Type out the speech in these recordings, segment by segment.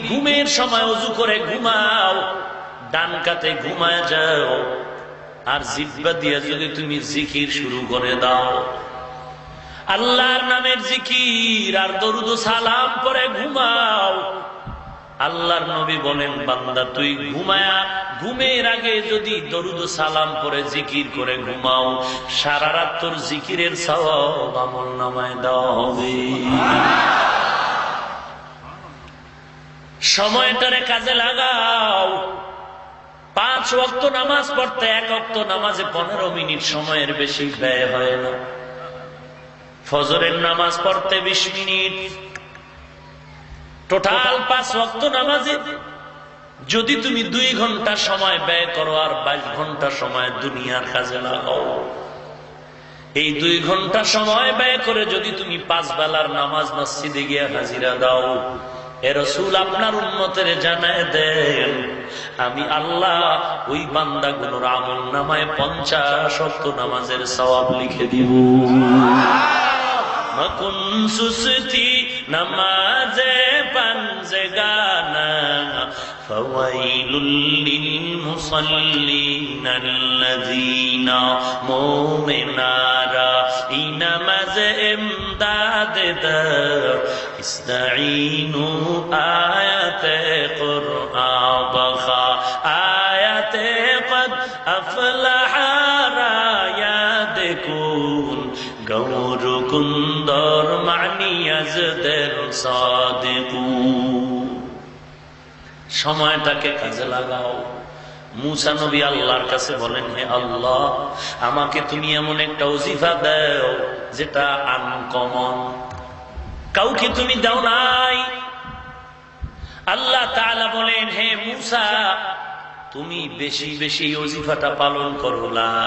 ঘুমের সময় ওযু করে ঘুমাও, ডান কাতে ঘুমায় যাও, আর জিহ্বা দিয়ে যদি তুমি জিকির শুরু করে দাও, আল্লাহর নামের জিকির আর দরুদ ও সালাম পরে ঘুমাও। আল্লাহর নবী বলেন, বান্দা তুই ঘুমায়া ঘুমের আগে যদি দরুদ ও সালাম পরে জিকির করে ঘুমাও, সারা রাত তোর জিকিরের সওয়াব আমলনামায় দেওয়া হবে। সময়টারে কাজে লাগাও। 5 ওয়াক্ত নামাজ পড়তে 1 ওয়াক্ত নামাজে 15 মিনিট সময়ের বেশি ব্যয় হয় না। ফজরের নামাজ পড়তে 20 মিনিট। টোটাল 5 ওয়াক্ত নামাজে যদি তুমি 2 ঘন্টা সময় ব্যয় করো আর 22 ঘন্টা সময় দুনিয়ার কাজে লাগাও, এই 2 ঘন্টা সময় ব্যয় করে যদি তুমি 5 বেলার নামাজ মসজিদে গিয়ে হাজিরা দাও, এ রাসূল আপনার উম্মতের জানায় দেন, আমি আল্লাহ ওই বান্দাগুলোর আমলনামায় 50 ওয়াক্ত নামাজের সওয়াব লিখে দিব। মকুন সুসতি নামাজে পাঞ্জগানা ফাওয়াইলুল লিল মুসাল্লিন আল্লাযীনা মুমিনারা ইনামাজে ইমদাদে দাও ইস্তাঈনু আয়াতে কুরআন বাখা আয়াতে কদ আফলাহা রায়াদকুন গৌর কুন্দর মানিয়াজদের সাদিকু। সময়টাকে কাজে লাগাও। মুসা নবী আল্লাহর কাছে বলেন, হে আল্লাহ, আমাকে তুমি এমন একটা ওজিফা দাও যেটা আনকমন, কাউকে তুমি দাও নাই। আল্লাহ তাআলা বলেন, হে মুসা, তুমি বেশি বেশি ওজিফাটা পালন করো, লা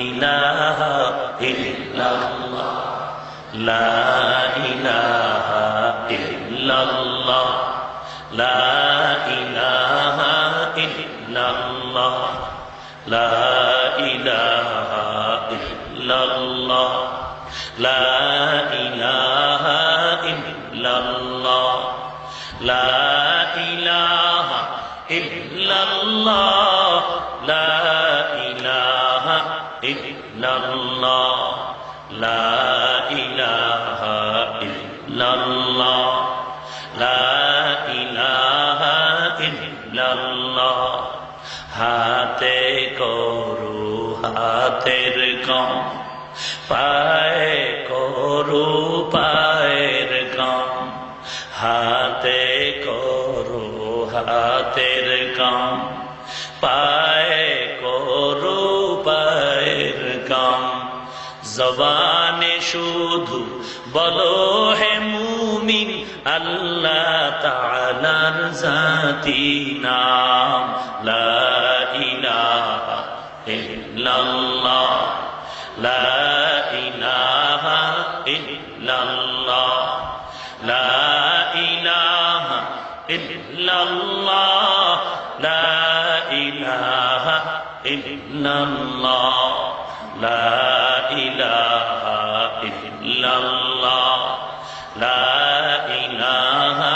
ইলাহা ইল্লাল্লাহ, লা ইলাহা ইল্লাল্লাহ, লা ইলাহা ইল্লাল্লাহ, লা ইলাহা ইল্লাল্লাহ, লা ইলাহা ইল্লাল্লাহ, লা ইলাহা ইল্লাল্লাহ, লা ইলাহা ইল্লাল্লাহ, লা ইলাহা ইল্লাল্লাহ, লা ইলাহা ইল্লাল্লাহ। হাতে করো হাতের কাম, পায়ে করো পায়ের কাম, হাতে করো হাতের কাম, পায়ে করো পায়ের কাম। জবানে শুধু বলো হে মুমিন আল্লাহ তাআলার জাতি নাম, লা ইলাহা ইল্লাল্লাহ, লা ইলাহা ইল্লাল্লাহ, লা ইলাহা ইল্লাল্লাহ, লা ইলাহা ইল্লাল্লাহ, লা ইলাহা ইল্লাল্লাহ, লা ইলাহা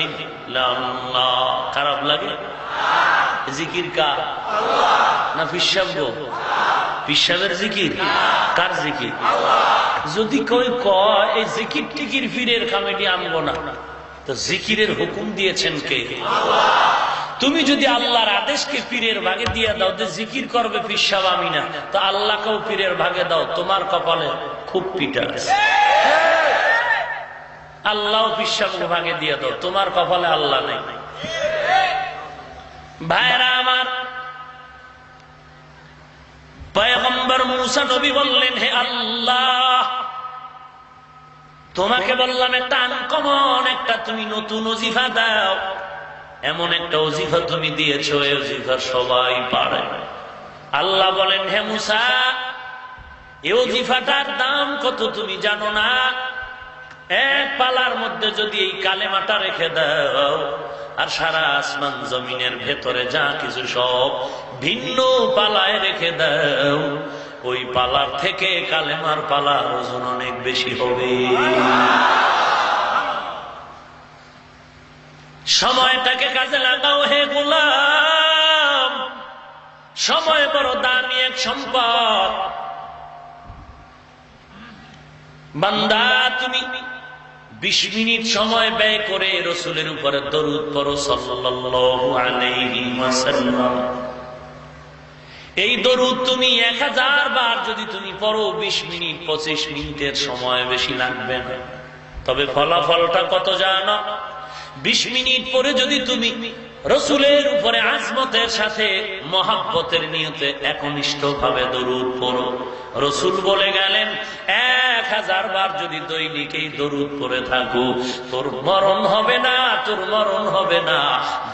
ইল্লাল্লাহ। খারাপ লাগে? জিকির কার? না পিসাব? পিসাবের জিকির? কার জিকির? যদি কই কয় এই জিকির টিকির ফিরের কমিটি আনবো না, তো জিকিরের হুকুম দিয়েছেন কে? তুমি যদি আল্লাহর আদেশকে পীরের ভাগে দিয়ে দাও যে জিকির করবে পিসাব আমি না, তো আল্লাহকেও পীরের ভাগে দাও, তোমার কপালে খুব পিটা আছে। আল্লাহ পিসাবকে ভাগে দিয়ে দাও, তোমার কপালে আল্লাহ নেই। ভাইরা আমার, পয়গম্বর মুসা নবী বললেন, হে আল্লাহ, তোমাকে বললাম একটা আনকমন একটা তুমি নতুন ওজিফা দাও। এমন একটা ওজিফা তুমি দিয়েছো, এই ওজিফা সবাই পারে। আল্লাহ বলেন, হে মুসা, এই ওজিফাটার দাম কত তুমি জানো না? এক পালার মধ্যে যদি এই কালেমাটা রেখে দাও, আর সারা আসমান জমিনের ভেতরে যা কিছু সব ভিন্ন পালায় রেখে দাও, ওই পালার থেকে কালেমার পালার ওজন অনেক বেশি হবে। সময়টাকে কাজে লাগাও হে গোলাম। সময় বড় দামি এক সম্পদ। বান্দা তুমি 20 মিনিট সময় ব্যয় করে রাসূলের উপরে দরুদ পড়ো সাল্লাল্লাহু আলাইহি ওয়াসাল্লাম। এই দরুদ তুমি 1000 বার যদি তুমি পড়ো 20 মিনিট 25 মিনিটের সময় বেশি লাগবে না, তবে ফলাফলটা কত জানো? 20 মিনিট পরে যদি তুমি রাসূলের উপরে আজমতের সাথে মহব্বতের নিয়তে একনিষ্ঠ ভাবে দরুদ পড়ো, রাসূল বলে গেলেন 1000 বার যদি দৈনিক এই দরুদ পড়ে থাকো, তোর মরণ হবে না, তোর মরণ হবে না,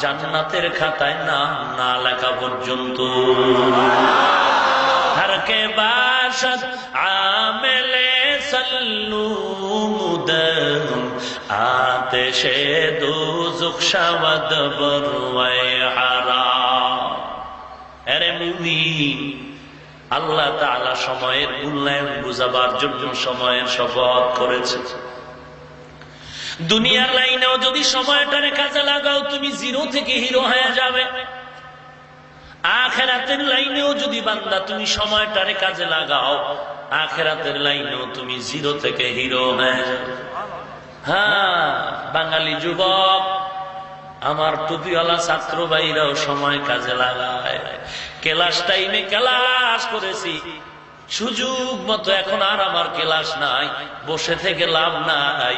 জান্নাতের খাতায় নাম না লেখা পর্যন্ত। हर के बाशद आमिले सल्लू मुदम आतिशे दोज़ख शवद बरवाए हाराम। अरे मुमिन, আল্লাহ তাআলা সময়ের মূল্যায়ন বুঝাবার জন্য সময়ের শপথ করেছে। দুনিয়ার লাইনেও যদি সময়টারে কাজে লাগাও তুমি জিরো থেকে হিরো হয়ে যাবে। আখিরাতের লাইনেও যদি বান্দা তুমি সময়টারে কাজে লাগাও, আখিরাতের লাইনেও তুমি জিরো থেকে হিরো হয়ে যাবে। হ্যাঁ, বাঙালি যুবক, আমার টুপিওয়ালা ছাত্র ভাইরাও সময় কাজে লাগায়। ক্লাস টাইমে ক্লাস করেছি, সুযোগ মতো এখন আর আমার ক্লাস নাই, বসে থেকে লাভ নাই,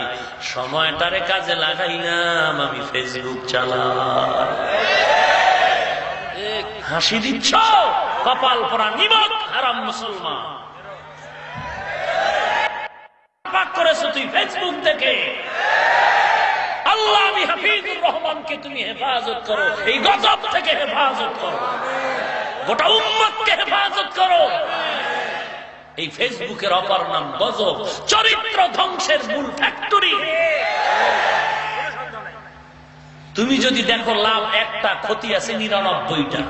সময়টারে কাজে লাগাইলাম আমি ফেসবুক চালাই। হাসি দিচ্ছ, কপাল পরা নিমক হারাম মুসলমান। পাক করেছো তুই ফেসবুক থেকে। আল্লাহ হাফিজুর রহমানকে তুমি হেফাজত করো, এই গজব থেকে হেফাজত করো, গোটা উম্মতকে হেফাজত করো। এই ফেসবুকের অপর নাম গজব, চরিত্র ধ্বংসের মূল ফ্যাক্টরি। তুমি যদি দেখো লাভ একটা, ক্ষতি আছে 99টা।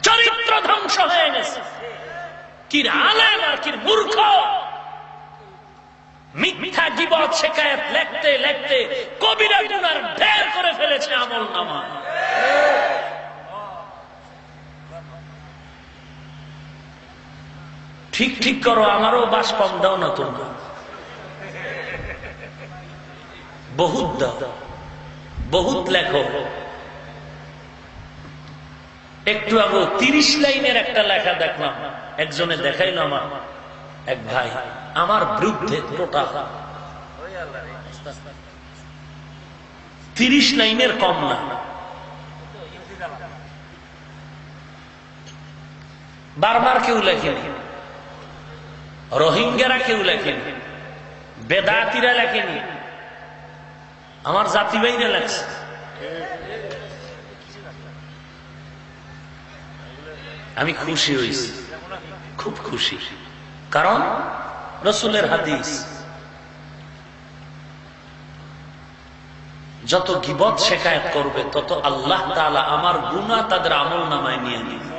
চরিত্র ধ্বংস হয়ে গেছে। কি আলেম আর কি মূর্খ। মিথ্যা গীবত শিকায়েত লিখতে লিখতে কবিরা গুনার ঢের করে ফেলেছে আমলনামা। ঠিক ঠিক করো, আমারও বাস কম দাও না তোমরা, বহুত দাও, বহুত লেখো। একটু আগে 30 লাইনের একটা লেখা দেখলাম, একজনে দেখাইল আমার এক ভাই, আমার বিরুদ্ধে টোটাল 30 লাইনের কম না। বারবার কেউ লেখেনি, রোহিঙ্গারা কেউ লেখেনি, বেদাতিরা লেখেনি, আমার জাতি ভাইরা লেখছে। আমি খুশি হয়েছি, খুব খুশি, কারণ রাসূলের হাদিস, যত গীবত শিকায়েত করবে তত আল্লাহ তাআলা আমার গুনাহ তাদের আমলনামায় নিয়ে নেবে।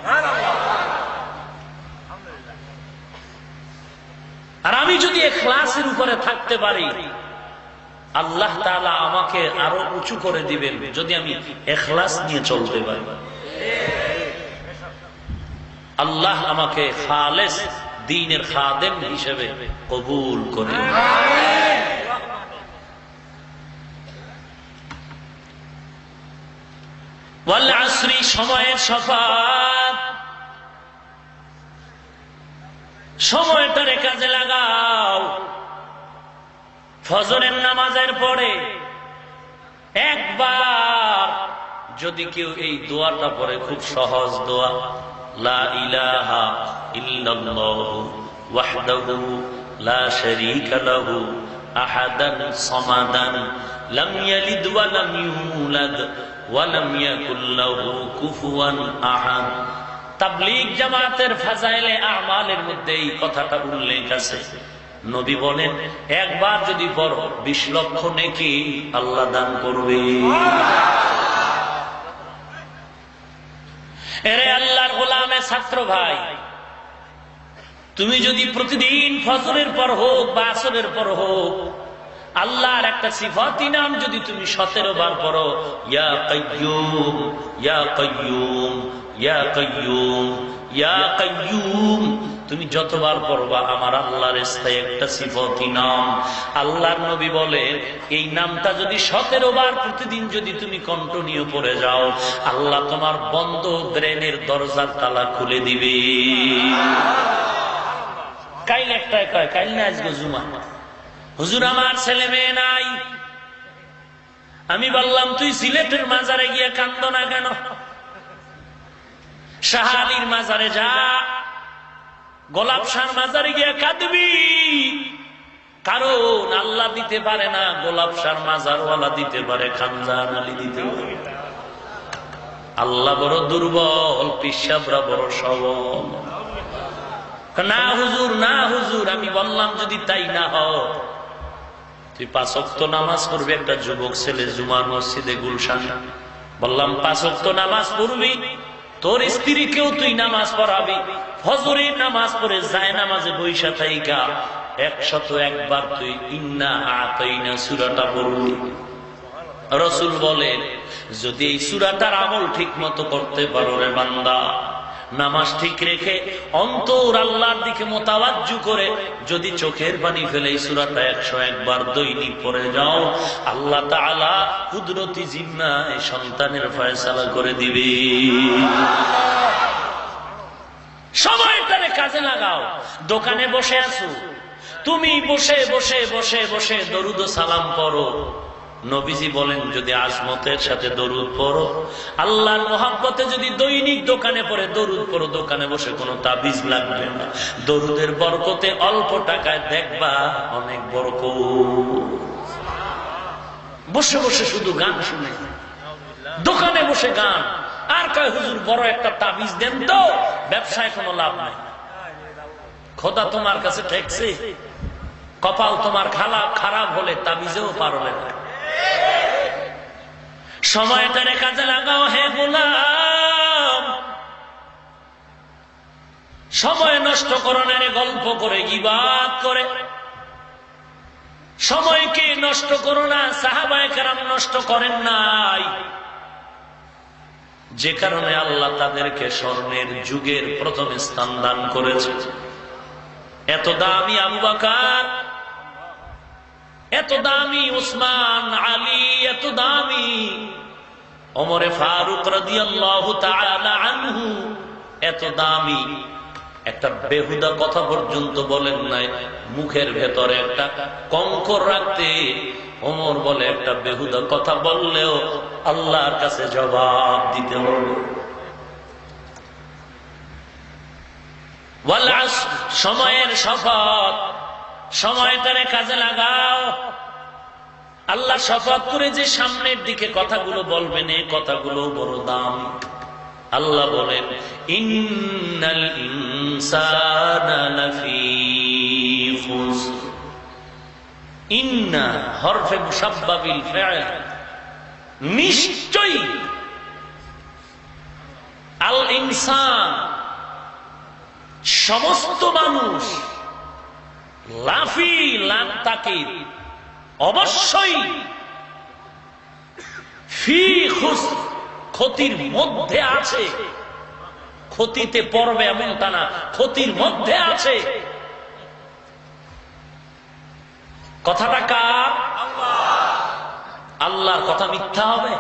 আর আমি যদি ইখলাসের উপরে থাকতে পারি, আল্লাহ তাআলা আমাকে আরো উঁচু করে দিবেন যদি আমি ইখলাস নিয়ে চলতে পারি। আল্লাহ আমাকে খালেস দ্বীনের খাদেম হিসেবে কবুল করে। ওয়াল আসরি, সময়ের শপথ, সময়টারে কাজে লাগাও। ফজরের নামাজের পরে একবার যদি কেউ এই দোয়াটা পড়ে, খুব সহজ দোয়া, লা ইলাহা ইল্লাল্লাহু ওয়াহদাহু লা শারীকা লাহু আহাদান সামাদান লাম ইয়ালিদ ওয়া লাম ইউলাদ ওয়া লাম ইয়াকুল লাহু কুফুয়ান আহাদ। তাবলীগ জামাতের ফাজাইলে আমালের মধ্যে এই কথাটা উল্লেখ আছে। নবী বলেন, একবার যদি পড়ো 20 লক্ষ নেকি আল্লাহ দান করবে। এরে আল্লাহর গোলামে ছাত্র ভাই, তুমি যদি প্রতিদিন ফজরের পর হোক বা আসরের পর হোক আল্লাহর একটা সিফাতি নাম যদি তুমি 17 বার পড়ো, ইয়া কাইয়্যুম, ইয়া কাইয়্যুম, ইয়া কাইয়্যুম, ইয়া কাইয়্যুম, তুমি যতবার পড়বা আমার আল্লাহর স্থায়ী একটা সিফাতি নাম। আল্লাহর নবী বলে এই নামটা যদি 17 বার প্রতিদিন যদি তুমি কন্টিনিউ পড়ে যাও, আল্লাহ তোমার বন্ধ ব্রেনের দরজার তালা খুলে দিবে। কাইল একটাই কয়, কাইল না আজকে জুমা, হুজুর আমার ছেলে মেয়ে নাই। আমি বললাম তুই সিলেটের মাজারে গিয়ে কান্দ না কেন? শাহ আলীর মাজারে যা, গোলাপ শাহর মাজারে গিয়ে কাঁদবি, কারণ আল্লাহ দিতে পারে না, গোলাপ শাহর মাজারওয়ালা দিতে পারে, খানজাহান আলী দিতে পারে। আল্লাহ বড় দুর্বল, পিসাবরা বড় সবল। না হুজুর, না হুজুর, আমি বললাম যদি তাই না হয় তুই 5 ওয়াক্ত নামাজ পড়বি। একটা যুবক ছেলে জুমার মসজিদে গুলশান, বললাম 5 ওয়াক্ত নামাজ পড়বি, তোর স্ত্রীকেও তুই নামাজ পড়াবি, ফজরের নামাজ পড়ে যায় নামাজে বৈশা থাইকা 101 বার তুই ইন্না আতাইনা সূরাটা পড়বি। রাসূল বলেন যদি এই সূরাটার আমল ঠিক মতো করতে পারো রে বান্দা, নামাজ ঠিক রেখে অন্তর আল্লাহর দিকে মোতাওয়াজ্জু করে যদি চোখের পানি ফেলে এই সূরাটা 101 বার দৈনিক পড়ে যাও, আল্লাহ তাআলা কুদরতি জিম্মায় সন্তানের ফয়সালা করে দিবে। সময়টারে কাজে লাগাও। দোকানে বসে আছো, তুমি বসে বসে বসে বসে দরুদ ও সালাম পড়ো। নবীজি বলেন যদি আজমতের সাথে দরুদ পড়ো, আল্লাহর মহব্বতে যদি দৈনিক দোকানে পড়ে দরুদ পড়ো, দোকানে বসে কোনো তাবিজ লাগবে না, দরুদের বরকতে অল্প টাকায় দেখবা অনেক বরকত। বসে বসে শুধু গান শুনে, দোকানে বসে গান, আর কয় হুজুর বড় একটা তাবিজ দেন তো, ব্যবসায় কোনো লাভ নাই। খোদা তোমার কাছে ঠেকছে, কপাল তোমার খারাপ হলে তাবিজেও পারবে না। সময়টারে কাজে লাগাও হে গোলাম, সময় নষ্ট করো না রে গল্প করে, গীবাত করে। সময়কে নষ্ট করো না, সাহাবায়ে কেরাম নষ্ট করেন নাই, যে কারণে আল্লাহ তাদেরকে স্বর্ণের যুগের প্রথম স্থান দান করেছে। এত দামি আবু বকর, এত দামি উসমান, আলী, এত দামি ওমরে ফারুক রাদিয়াল্লাহু তাআলা আনহু, এত দামি একটা বেহুদা কথা পর্যন্ত বলেন নাই। মুখের ভেতরে একটা কঙ্কর রাখতে ওমর বলে একটা বেহুদা কথা বললেও আল্লাহর কাছে জবাব দিতে হবে। ওয়াল আসর, সময়ের শপথ, সময়টারে কাজে লাগাও। আল্লাহ শপথ করে যে সামনের দিকে কথাগুলো বলবেন, এই কথাগুলো বড় দাম। আল্লাহ বলেন ইন্নাল ইনসানা লাফি খুসর। ইন্না হরফে মুসাব্বা বিল ফা'ল, নিশ্চয়ই। আল ইনসান সমস্ত মানুষ, লাফি লাম তাকিদ অবশ্যই, ফি খুসর ক্ষতির মধ্যে আছে। ক্ষতিতে পড়বে এমনটা না, ক্ষতির মধ্যে আছে। কথাটা কার? আল্লাহর কথা মিথ্যা হবে?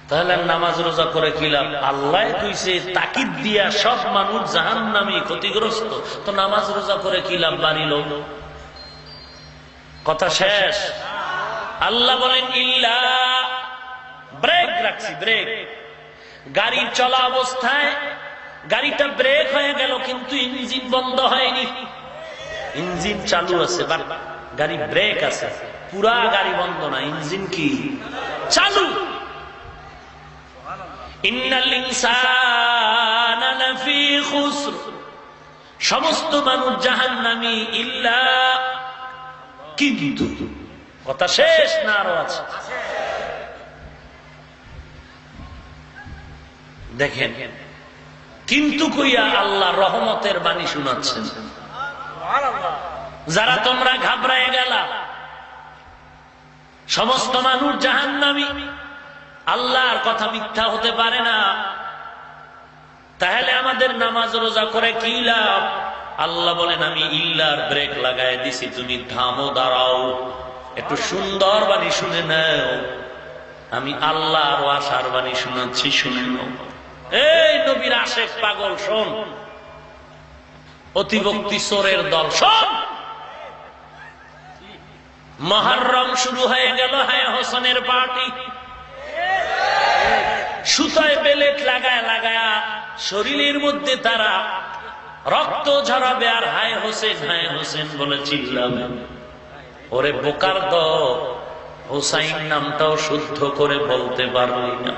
তাহলে নামাজ রোজা করে কি লাভ? আল্লাহ কইছে তাকিদ দিয়া সব মানুষ জাহান্নামী, ক্ষতিগ্রস্ত, তো নামাজ রোজা করে কি লাভ? বাড়িল কথা শেষ। আল্লাহ বলেন ইল্লা, ব্রেক রাখছি, ব্রেক। গাড়ির চলা অবস্থায় গাড়িটা ব্রেক হয়ে গেল কিন্তু ইঞ্জিন বন্ধ হয়নি, ইঞ্জিন চালু আছে, বাট গাড়ি ব্রেক আছে, পুরা গাড়ি বন্ধ না, ইঞ্জিন কি চালু। ইন্নাল ইনসানা লাফি খুসর, সমস্ত মানুষ জাহান্নামী, ইল্লা কিন্তু, কথা শেষ না আরো আছে? দেখেন কিন্তু কইয়া আল্লাহ রহমতের বাণী শোনাচ্ছেন। যারা তোমরা ঘাবড়ায় গেলা, সমস্ত মানুষ জাহান্নামী, আল্লাহর কথা মিথ্যা হতে পারে না, তাহলে আমাদের নামাজ রোজা করে কি লাভ? আল্লাহ বলেন আমি ইল্লার ব্রেক লাগাই দিছি, তুমি থামো, দাঁড়াও, একটু সুন্দর বাণী শুনে নাও। আমি আল্লাহর আশার বাণী শোনাচ্ছি, শুনে নাও। এই নবীর আশেক পাগল শোন, অতিভক্তি চোরের দল শোন। মুহররম শুরু হয়ে গেল, হ্যাঁ হোসেনের পার্টি। সুতায় বেলেট লাগায় লাগায় শরীরের মধ্যে তারা রক্ত ঝরাবে আর হায় হোসেন বলে চিল্লাবে। ওরে বোকার দল, হোসাইন নামটাও শুদ্ধ করে বলতে পারলি না।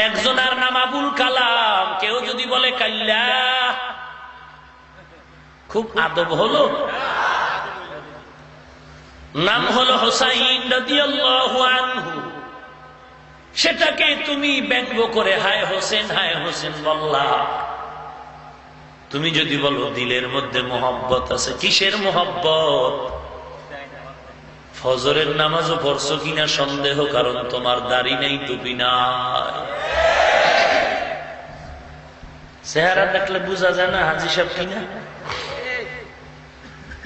একজনের নাম আবুল কালাম, কেউ যদি বলে কাল্লা, খুব আদব হলো। নাম হলো হোসাইন রাদিয়াল্লাহু আনহু, সেটাকে তুমি ব্যঙ্গ করে হায় হোসেন বললা। তুমি যদি বলো দিলের মধ্যে মোহব্বত আছে, কিসের মোহব্বত? ফজরের নামাজও পড়ছো কিনা সন্দেহ, কারণ তোমার দাড়ি নেই, টুপি নাই। চেহারা দেখলে বোঝা যায় না হাজী সাহেব কিনা।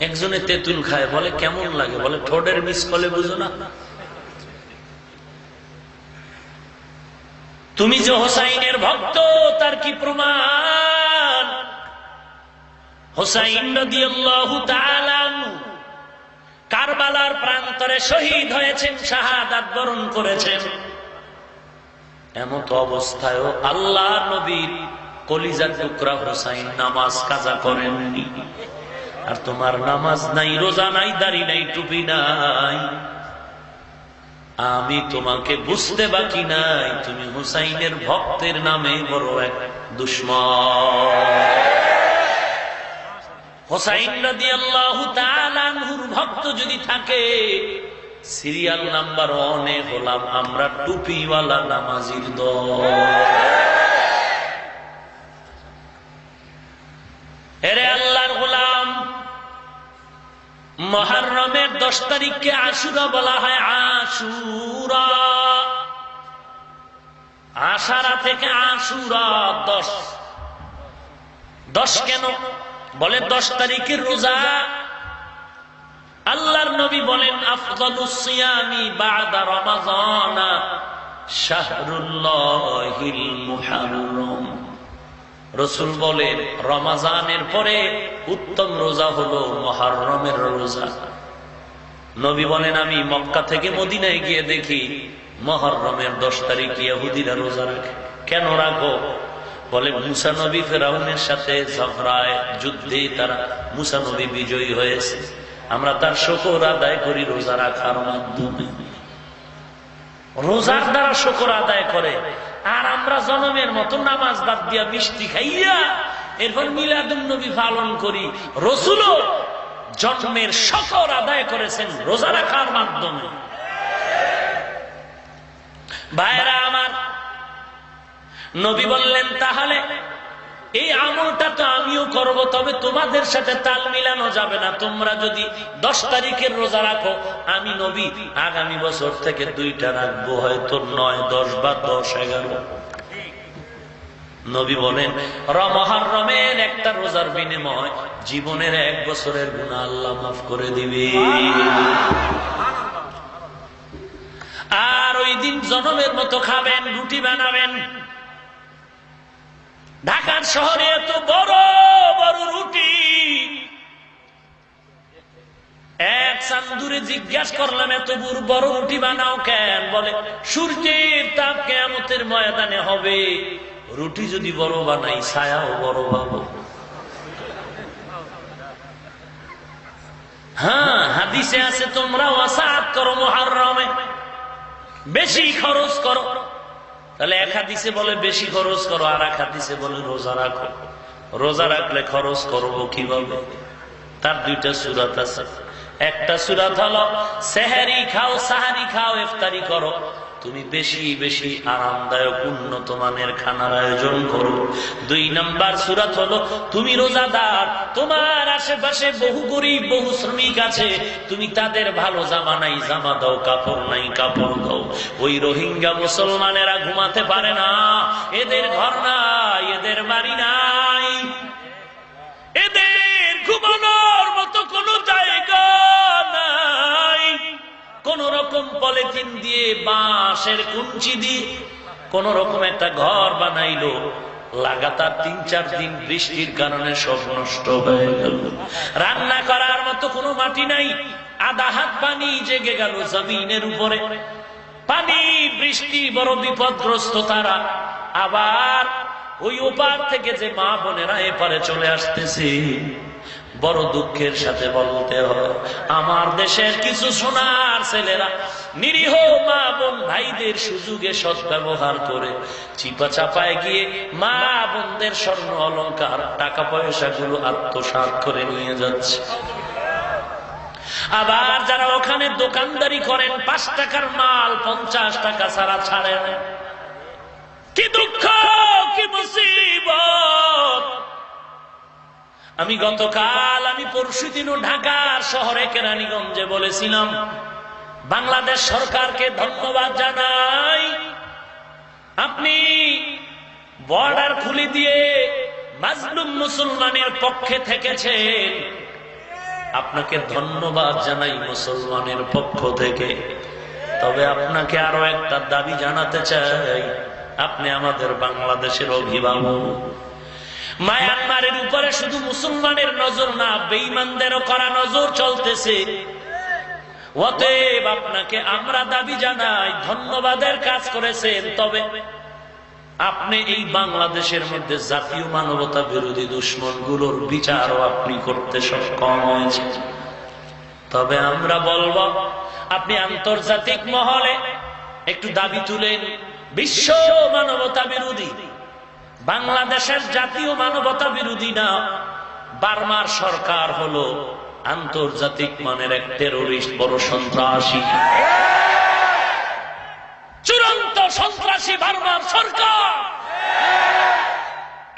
একজনে তেঁতুল খায়, বলে কেমন লাগে? বলে ঠোঁটের মিস কলে বুঝো না। তুমি যে হোসাইনের ভক্ত, তার কি প্রমাণ? হোসাইন রাদিয়াল্লাহু তাআলা আনহু কারবালার প্রান্তরে শহীদ হয়েছেন, শাহাদাত বরণ করেছেন। এমত অবস্থায়ও আল্লাহ নবীর কলিজার টুকরা হোসাইন নামাজ কাজা করেননি। আর তোমার নামাজ নাই, রোজা নাই, দাড়ি নাই, টুপি নাই। আমি তোমাকে বুঝতে বাকি নাই, তুমি হুসাইনের ভক্তের নামে বড় এক দুশমন। হুসাইন রাদিয়াল্লাহু তাআলা আনহুর ভক্ত যদি থাকে, সিরিয়াল নাম্বার 1 এ হলাম আমরা টুপিওয়ালা নামাজির দল। এরে আল্লাহর গোলাম, মুহররমের 10 তারিখকে আশুরা বলা হয়। আশুরা, আশারা থেকে আশুরা 10 কেন বলে? 10 তারিখের রোজা। আল্লাহর নবী বলেন আফদালুস সিয়ামি বাদা রমাযান শাহরুল্লাহিল মুহররম। রাসূল বলেন রমাজানের পরে উত্তম রোজা হলো মুহররমের রোজা। নবী বলেন আমি মক্কা থেকে মদিনায় গিয়ে দেখি মুহররমের 10 তারিখ ইহুদিরা রোজা রাখে। কেন রাখো? বলে মুসা নবী ফেরাউনের সাথে ঝগড়ায়, যুদ্ধে তারা মুসা নবী বিজয়ী হয়েছে, আমরা তার শুকর আদায় করি রোজা রাখার মাধ্যমে। রোজার দ্বারা শুকর আদায় করে। আর আমরা জনমের মতো নামাজ বাদ দিয়া মিষ্টি খাইয়া এরপর মিলাদুন নবী পালন করি। রাসূলও জন্মের শুকর আদায় করেছেন রোজা রাখার মাধ্যমে। ভাইরা আমার, নবী বললেন তাহলে এই আমলটা তো আমিও করব, তবে তোমাদের সাথে তাল মিলানো যাবে না। তোমরা যদি 10 তারিখের রোজা রাখো, আমি নবী আগামী বছর থেকে 2টা রাখবো, হয়তো 9, 10 বা 10, 11। নবী বলেন মুহররমের একটা রোজার বিনিময় জীবনের 1 বছরের গুনাহ আল্লাহ মাফ করে দিবে। আর ওই দিন জনমের মতো খাবেন, রুটি বানাবেন। ঢাকার শহরে এত বড় বড় রুটি, এক চান্দুরে জিজ্ঞাসা করলাম এত বড় রুটি বানাও কেন? বলে সূর্যের তাপ কিয়ামতের ময়দানে হবে, রুটি যদি বড় বানাই ছায়াও বড় পাবো। হ্যাঁ, হাদিসে আছে তোমরা ওয়াসাত করো মুহররমে, বেশি খরচ করো। তাহলে এক হাদিসে বলে বেশি খরচ করো, আর এক হাদিসে বলে রোজা রাখো। রোজা রাখলে খরচ করবো কিভাবে? তার 2টা সূরাত আছে। একটা সূরাত হলো সেহরি খাও, সাহারি খাও, ইফতারি করো। তুমি বেশি বেশি আরামদায়ক উন্নত মানের খানার আয়োজন করো। 2 নাম্বার সূরাত হলো তুমি রোজাদার, তোমার আশেপাশে বহু গরীব বহু শ্রমিক আছে, তুমি তাদের ভালো জামা নাই জামা দাও, কাপড় নাই কাপড় দাও। ওই রোহিঙ্গা মুসলমানেরা ঘুমাতে পারে না, এদের ঘর নাই, এদের বাড়ি নাই, এদের ঘুমানোর মতো কোনো জায়গা নাই। কোন রকম পলিথিন দিয়ে বাঁশের কুঞ্চি দিয়ে কোন রকম একটা ঘর বানাইলো, লাগাতার 3-4 দিন বৃষ্টির কারণে সব নষ্ট হয়ে গেল। রান্না করার মতো কোনো মাটি নাই, আধা হাত পানি জেগে গেল জমিনের উপরে। পানি বৃষ্টি বড় বিপদগ্রস্ত তারা। আবার ওই ওপার থেকে যে মা বোনেরা এপারে চলে আসতেছে, বড় দুঃখের সাথে বলতে হয়, আমার দেশের কিছু সোনার ছেলেরা নিরীহ মা বোন ভাইদের সুযোগে সদ্ব্যবহার করে চিপা চাপায় গিয়ে মা বোনদের স্বর্ণ অলংকার টাকা পয়সা গুলো আত্মসাৎ করে নিয়ে যাচ্ছে। আবার যারা ওখানে দোকানদারি করেন 5 টাকার মাল 50 টাকা ছাড়া ছাড়েন। কি দুঃখ, কি মুসিবত! আমি গতকাল, আমি পরশুদিনও ঢাকার শহরে কেরানীগঞ্জে বলেছিলাম, বাংলাদেশ সরকারকে ধন্যবাদ জানাই, আপনি বর্ডার খুলে দিয়ে মাজলুম মুসলমানের পক্ষে থেকেছেন। আপনাকে ধন্যবাদ জানাই মুসলমানের পক্ষ থেকে। তবে আপনাকে আরো একটা দাবি জানাতে চাই, আপনি আমাদের বাংলাদেশের অভিভাবক। মায়ানমারের উপরে শুধু মুসলমানের নজর না, বেঈমানদেরও করা নজর চলতেছে। অতএব আপনাকে আমরা দাবি জানাই, ধন্যবাদের কাজ করেছেন, তবে আপনি এই বাংলাদেশের মধ্যে জাতীয় মানবতা বিরোধী দুশ্মনগুলোর বিচারও আপনি করতে সক্ষম হয়েছেন। তবে আমরা বলবো, আপনি আন্তর্জাতিক মহলে একটু দাবি তুলেন, বিশ্ব মানবতা বিরোধী, বাংলাদেশের জাতীয় মানবতা বিরোধী না। বার্মার সরকার হলো আন্তর্জাতিক মানের এক টেরোরিস্ট, বড় সন্ত্রাসী, চূড়ান্ত সন্ত্রাসী বার্মার সরকার।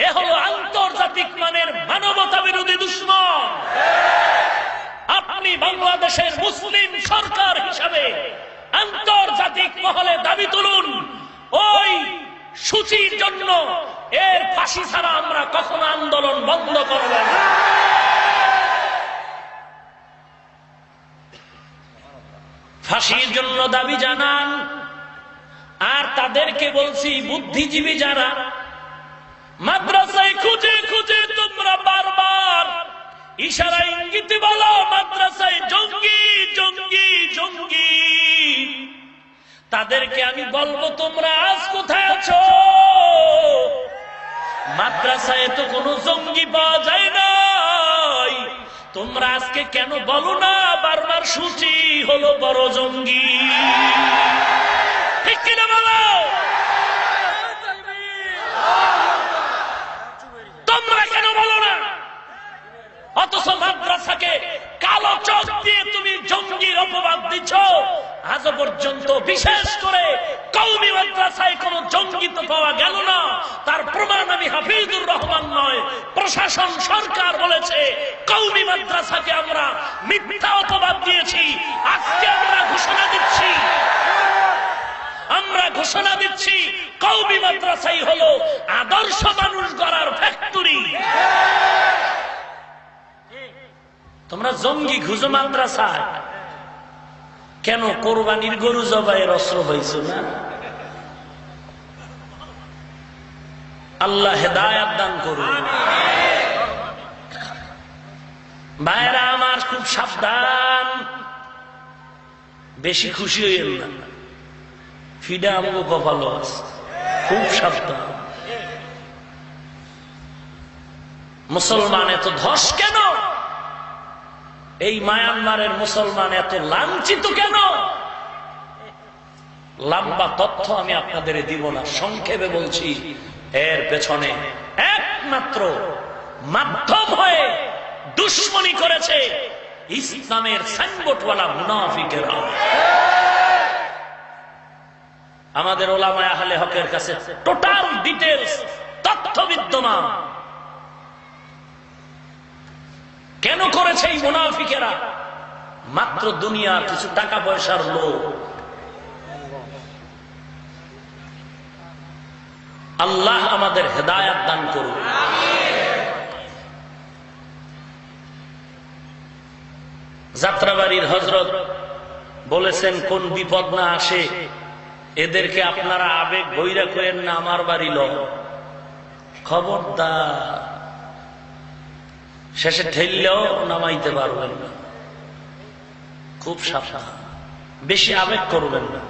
এ হলো আন্তর্জাতিক মানের মানবতা বিরোধী দুশ্মন। আপনি বাংলাদেশের মুসলিম সরকার হিসাবে আন্তর্জাতিক মহলে দাবি তুলুন, ওই সূচির জন্য এর ফাঁসি ছাড়া আমরা কখনো আন্দোলন বন্ধ করব না। ফাঁসির জন্য দাবি জানান। আর তাদেরকে বলছি, বুদ্ধিজীবী যারা মাদ্রাসায় খুঁজে খুঁজে তোমরা বারবার ইশারা ইঙ্গিতে বলো মাদ্রাসায় জঙ্গি জঙ্গি জঙ্গি, তাদেরকে আমি বলবো, তোমরা আজ কোথায় আছো? মাদ্রাসায় তো কোনো জঙ্গি পাওয়া যায় নাই, তোমরা আজকে কেন বলো না বারবার সূচি হলো বড় জঙ্গি? ঠিক কিনা বলো? তোমরা কেন বলো না? অথচ মাদ্রাসাকে কালো চোখ দিয়ে তুমি জঙ্গির অপবাদ দিচ্ছ। আজ পর্যন্ত বিশেষ করে কওমি মাদ্রাসায় কোন জঙ্গি তো পাওয়া গেল না। তার প্রমাণ আমি হাফিজুর রহমান নয়, প্রশাসন সরকার বলেছে কওমি মাদ্রাসাকে আমরা মিথ্যা অপবাদ দিয়েছি। আজকে আমরা ঘোষণা দিচ্ছি কওমি মাদ্রাসাই হলো আদর্শ মানুষ গড়ার ফ্যাক্টরি। তোমরা জঙ্গি খুঁজো মাদ্রাসায়, কেন কোরবানির গরু জবাইয়ের অস্ত্র পাইছো না? আল্লাহ হেদায়াত দান করুন। ভাইরা আমার, খুব সাবধান, বেশি খুশি হইল না, ফিডা আমগো কপালো আছে, খুব সাবধান। মুসলমান এত ধস কেন? এই মায়ানমারের মুসলমান এত লাঞ্ছিত কেন? লম্বা তথ্য আমি আপনাদের দিব না, সংক্ষেপে বলছি। এর পেছনে একমাত্র মাধ্যম হয়ে দুশ্মনী করেছে ইসলামের সাইনবোর্ডওয়ালা মুনাফিকেরা। আমাদের ওলামায়ে আহলে হকের কাছে টোটাল ডিটেইলস তথ্য বিদ্যমান। কেন করেছে এই মুনাফিকেরা? মাত্র দুনিয়ার কিছু টাকা পয়সার লোভ। আল্লাহ আমাদের হেদায়েত দান করুন। যাত্রাবাড়ির হযরত বলেছেন, কোন বিপদ না আসে এদেরকে আপনারা আবেগ বইরা করেন না, আমার বাড়ি ল। খবরদার, শেষে ঠেললেও নামাইতে পারবেন না। খুব সাবধান, বেশি আবেগ করবেন না।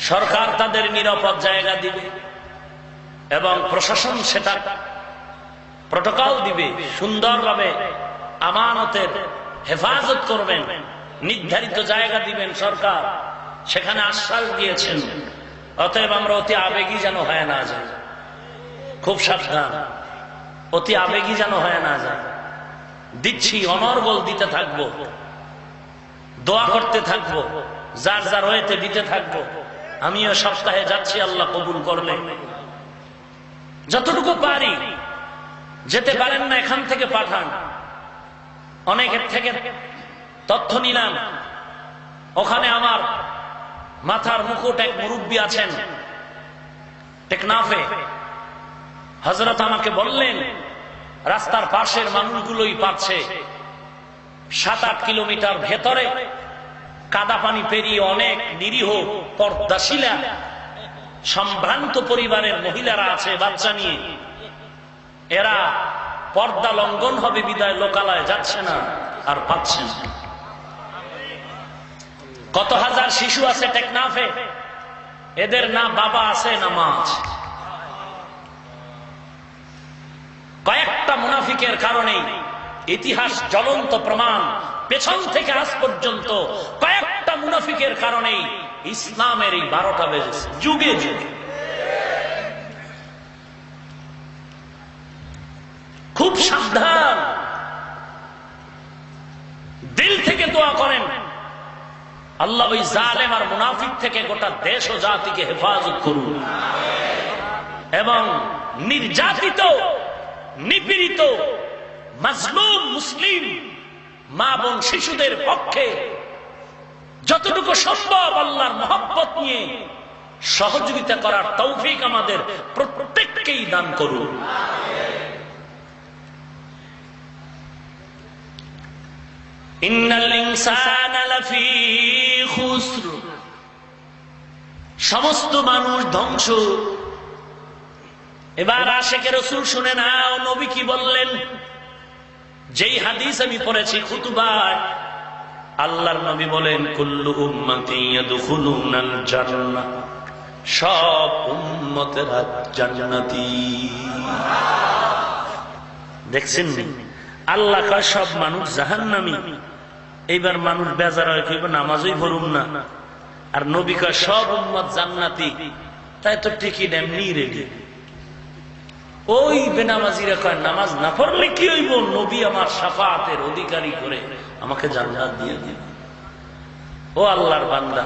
সরকার তাদের নিরাপদ জায়গা দিবে এবং প্রশাসন সেটা প্রটোকল দিবে, সুন্দরভাবে আমানতের হেফাজত করবেন, নির্ধারিত জায়গা দিবেন সরকার, সেখানে আশ্বাস দিয়েছেন। অতএব আমরা অতি আবেগী যেন হয়ে না যায়। খুব সাবধান, অতি আবেগী যেন হয়ে না যায়। দিচ্ছি, অনর্গল দিতে থাকবো, দোয়া করতে থাকবো, যার যার হয়েতে দিতে থাকবো। আমিও সপ্তাহে যাচ্ছি, আল্লাহ কবুল করলে যতটুকু পারি। যেতে পারেন না, এখান থেকে পাঠান। অনেকের থেকে তথ্য নিলাম। ওখানে আমার মাথার মুকুট এক মুরব্বী আছেন টেকনাফে। হযরত আমাকে বললেন, রাস্তার পাশের মানুষগুলোই পাচ্ছে 7-8 কিলোমিটার ভেতরে কাদা পানি পেরিয়ে অনেক নিরীহ পর্দাশীলা সম্ভ্রান্ত পরিবারের মহিলারা আছে বাচ্চা নিয়ে। এরা পর্দা লঙ্ঘন হবে বিদায় লোকালয়ে যাচ্ছে না, আর পাচ্ছে না। কত হাজার শিশু আছে টেকনাফে, এদের না বাবা আছে না মা আছে। কয়েকটা মুনাফিকের কারণেই ইতিহাস জ্বলন্ত প্রমাণ, পেছন থেকে আজ পর্যন্ত কয়েকটা মুনাফিকের কারণেই ইসলামের এই 12টা বেজেছে যুগে যুগে। খুব সাবধান, দিল থেকে দোয়া করেন, আল্লাহ ওই জালেম আর মুনাফিক থেকে গোটা দেশ ও জাতিকে হেফাজত করুন, এবং নির্যাতিত নিপীড়িত মাজলুম মুসলিম মা বোন শিশুদের পক্ষে যতটুকু সম্ভব আল্লাহর মহব্বত নিয়ে সহযোগিতা করার তৌফিক আমাদের প্রত্যেককেই দান করুন। ইন্নাল ইনসানা লাফি খুসর, সমস্ত মানুষ ধ্বংস। এবার আশিকে রাসূল শুনে নাও, নবী কি বললেন। যেই হাদিস আমি পড়েছি খুতবায়, আল্লাহর নবী বলেন, কুল্লু উম্মতি ইয়াদখুলুনাল জান্নাহ, সব উম্মতেরা জান্নাতি। দেখছেন, আল্লাহ কয় সব মানুষ জাহান্নামী। এইবার মানুষ বেজার হয়, কইব নামাজই পড়ুম না, আর নবী কয় সব উম্মত জান্নাতি। তাই তো টিকিট এমনি রেডি। ওই বেনামাজিরা কয় নামাজ না পড়লে কি হইব, নবী আমার শাফাআতের অধিকারী করে আমাকে জান্নাত দিয়ে দিন। ও আল্লাহর বান্দা,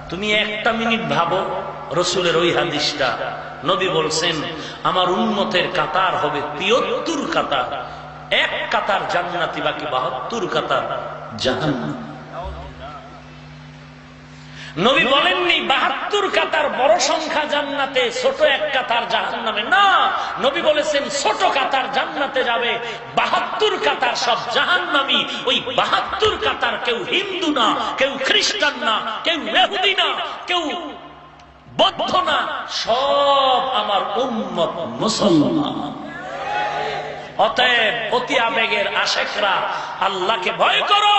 তুমি একটা মিনিট ভাবো রাসূলের ওই হাদিসটা। নবী বলছেন, আমার উম্মতের কাতার হবে ৭৩ কাতার, এক কাতার জান্নাতি, বাকি ৭২ কাতার জাহান্নামী। নবী বলেননি ৭২ কাতার বড় সংখ্যা জান্নাতে, ছোট এক কাতার জাহান্নামে। না, নবী বলেছেন ছোট কাতার জান্নাতে যাবে, ৭২ কাতার সব জাহান্নামী। ওই ৭২ কাতার কেউ হিন্দু না, কেউ খ্রিস্টান না, কেউ ইহুদি না, কেউ বৌদ্ধ না, সব আমার উম্মত মুসলমান। অতএব অতি আবেগের আশেকরা আল্লাহকে ভয় করো,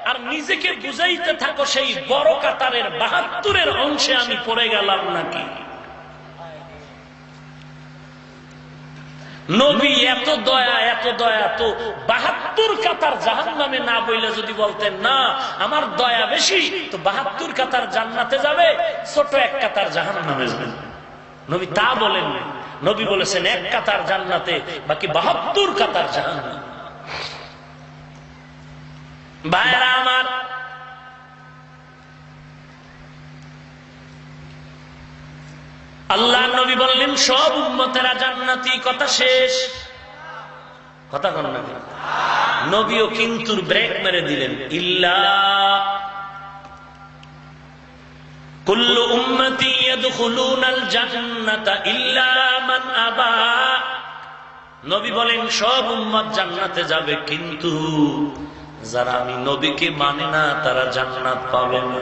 আর নিজেকে বুঝাইতে থাকো সেই বড় কাতারের ৭২-এর অংশে আমি পড়ে গেলাম নাকি। নবী এত দয়া তো ৭২ কাতার জাহান্নামে না বইলে যদি বলতেন না আমার দয়া বেশি, তো ৭২ কাতার জান্নাতে যাবে, ছোট এক কাতার জাহান্নামে যাবে। নবী তা বলেন। নবী বলেছেন এক কাতার জান্নাতে, বাকি ৭২ কাতার জাহান্নামে। ভাইরা আমার, আল্লাহ নবী বললেন সব উম্মতেরা জান্নাতি, কথা শেষ। কথা কন না, নবীও কিন্তু ব্রেক মেরে দিলেন, ইল্লা কুল্লু উম্মতি ইয়াদখুলুনাল জান্নাতা ইল্লা মান আবা। নবী বলেন সব উম্মত জান্নাতে যাবে, কিন্তু যারা আমি নবীকে মানে না তারা জান্নাত পাবে না।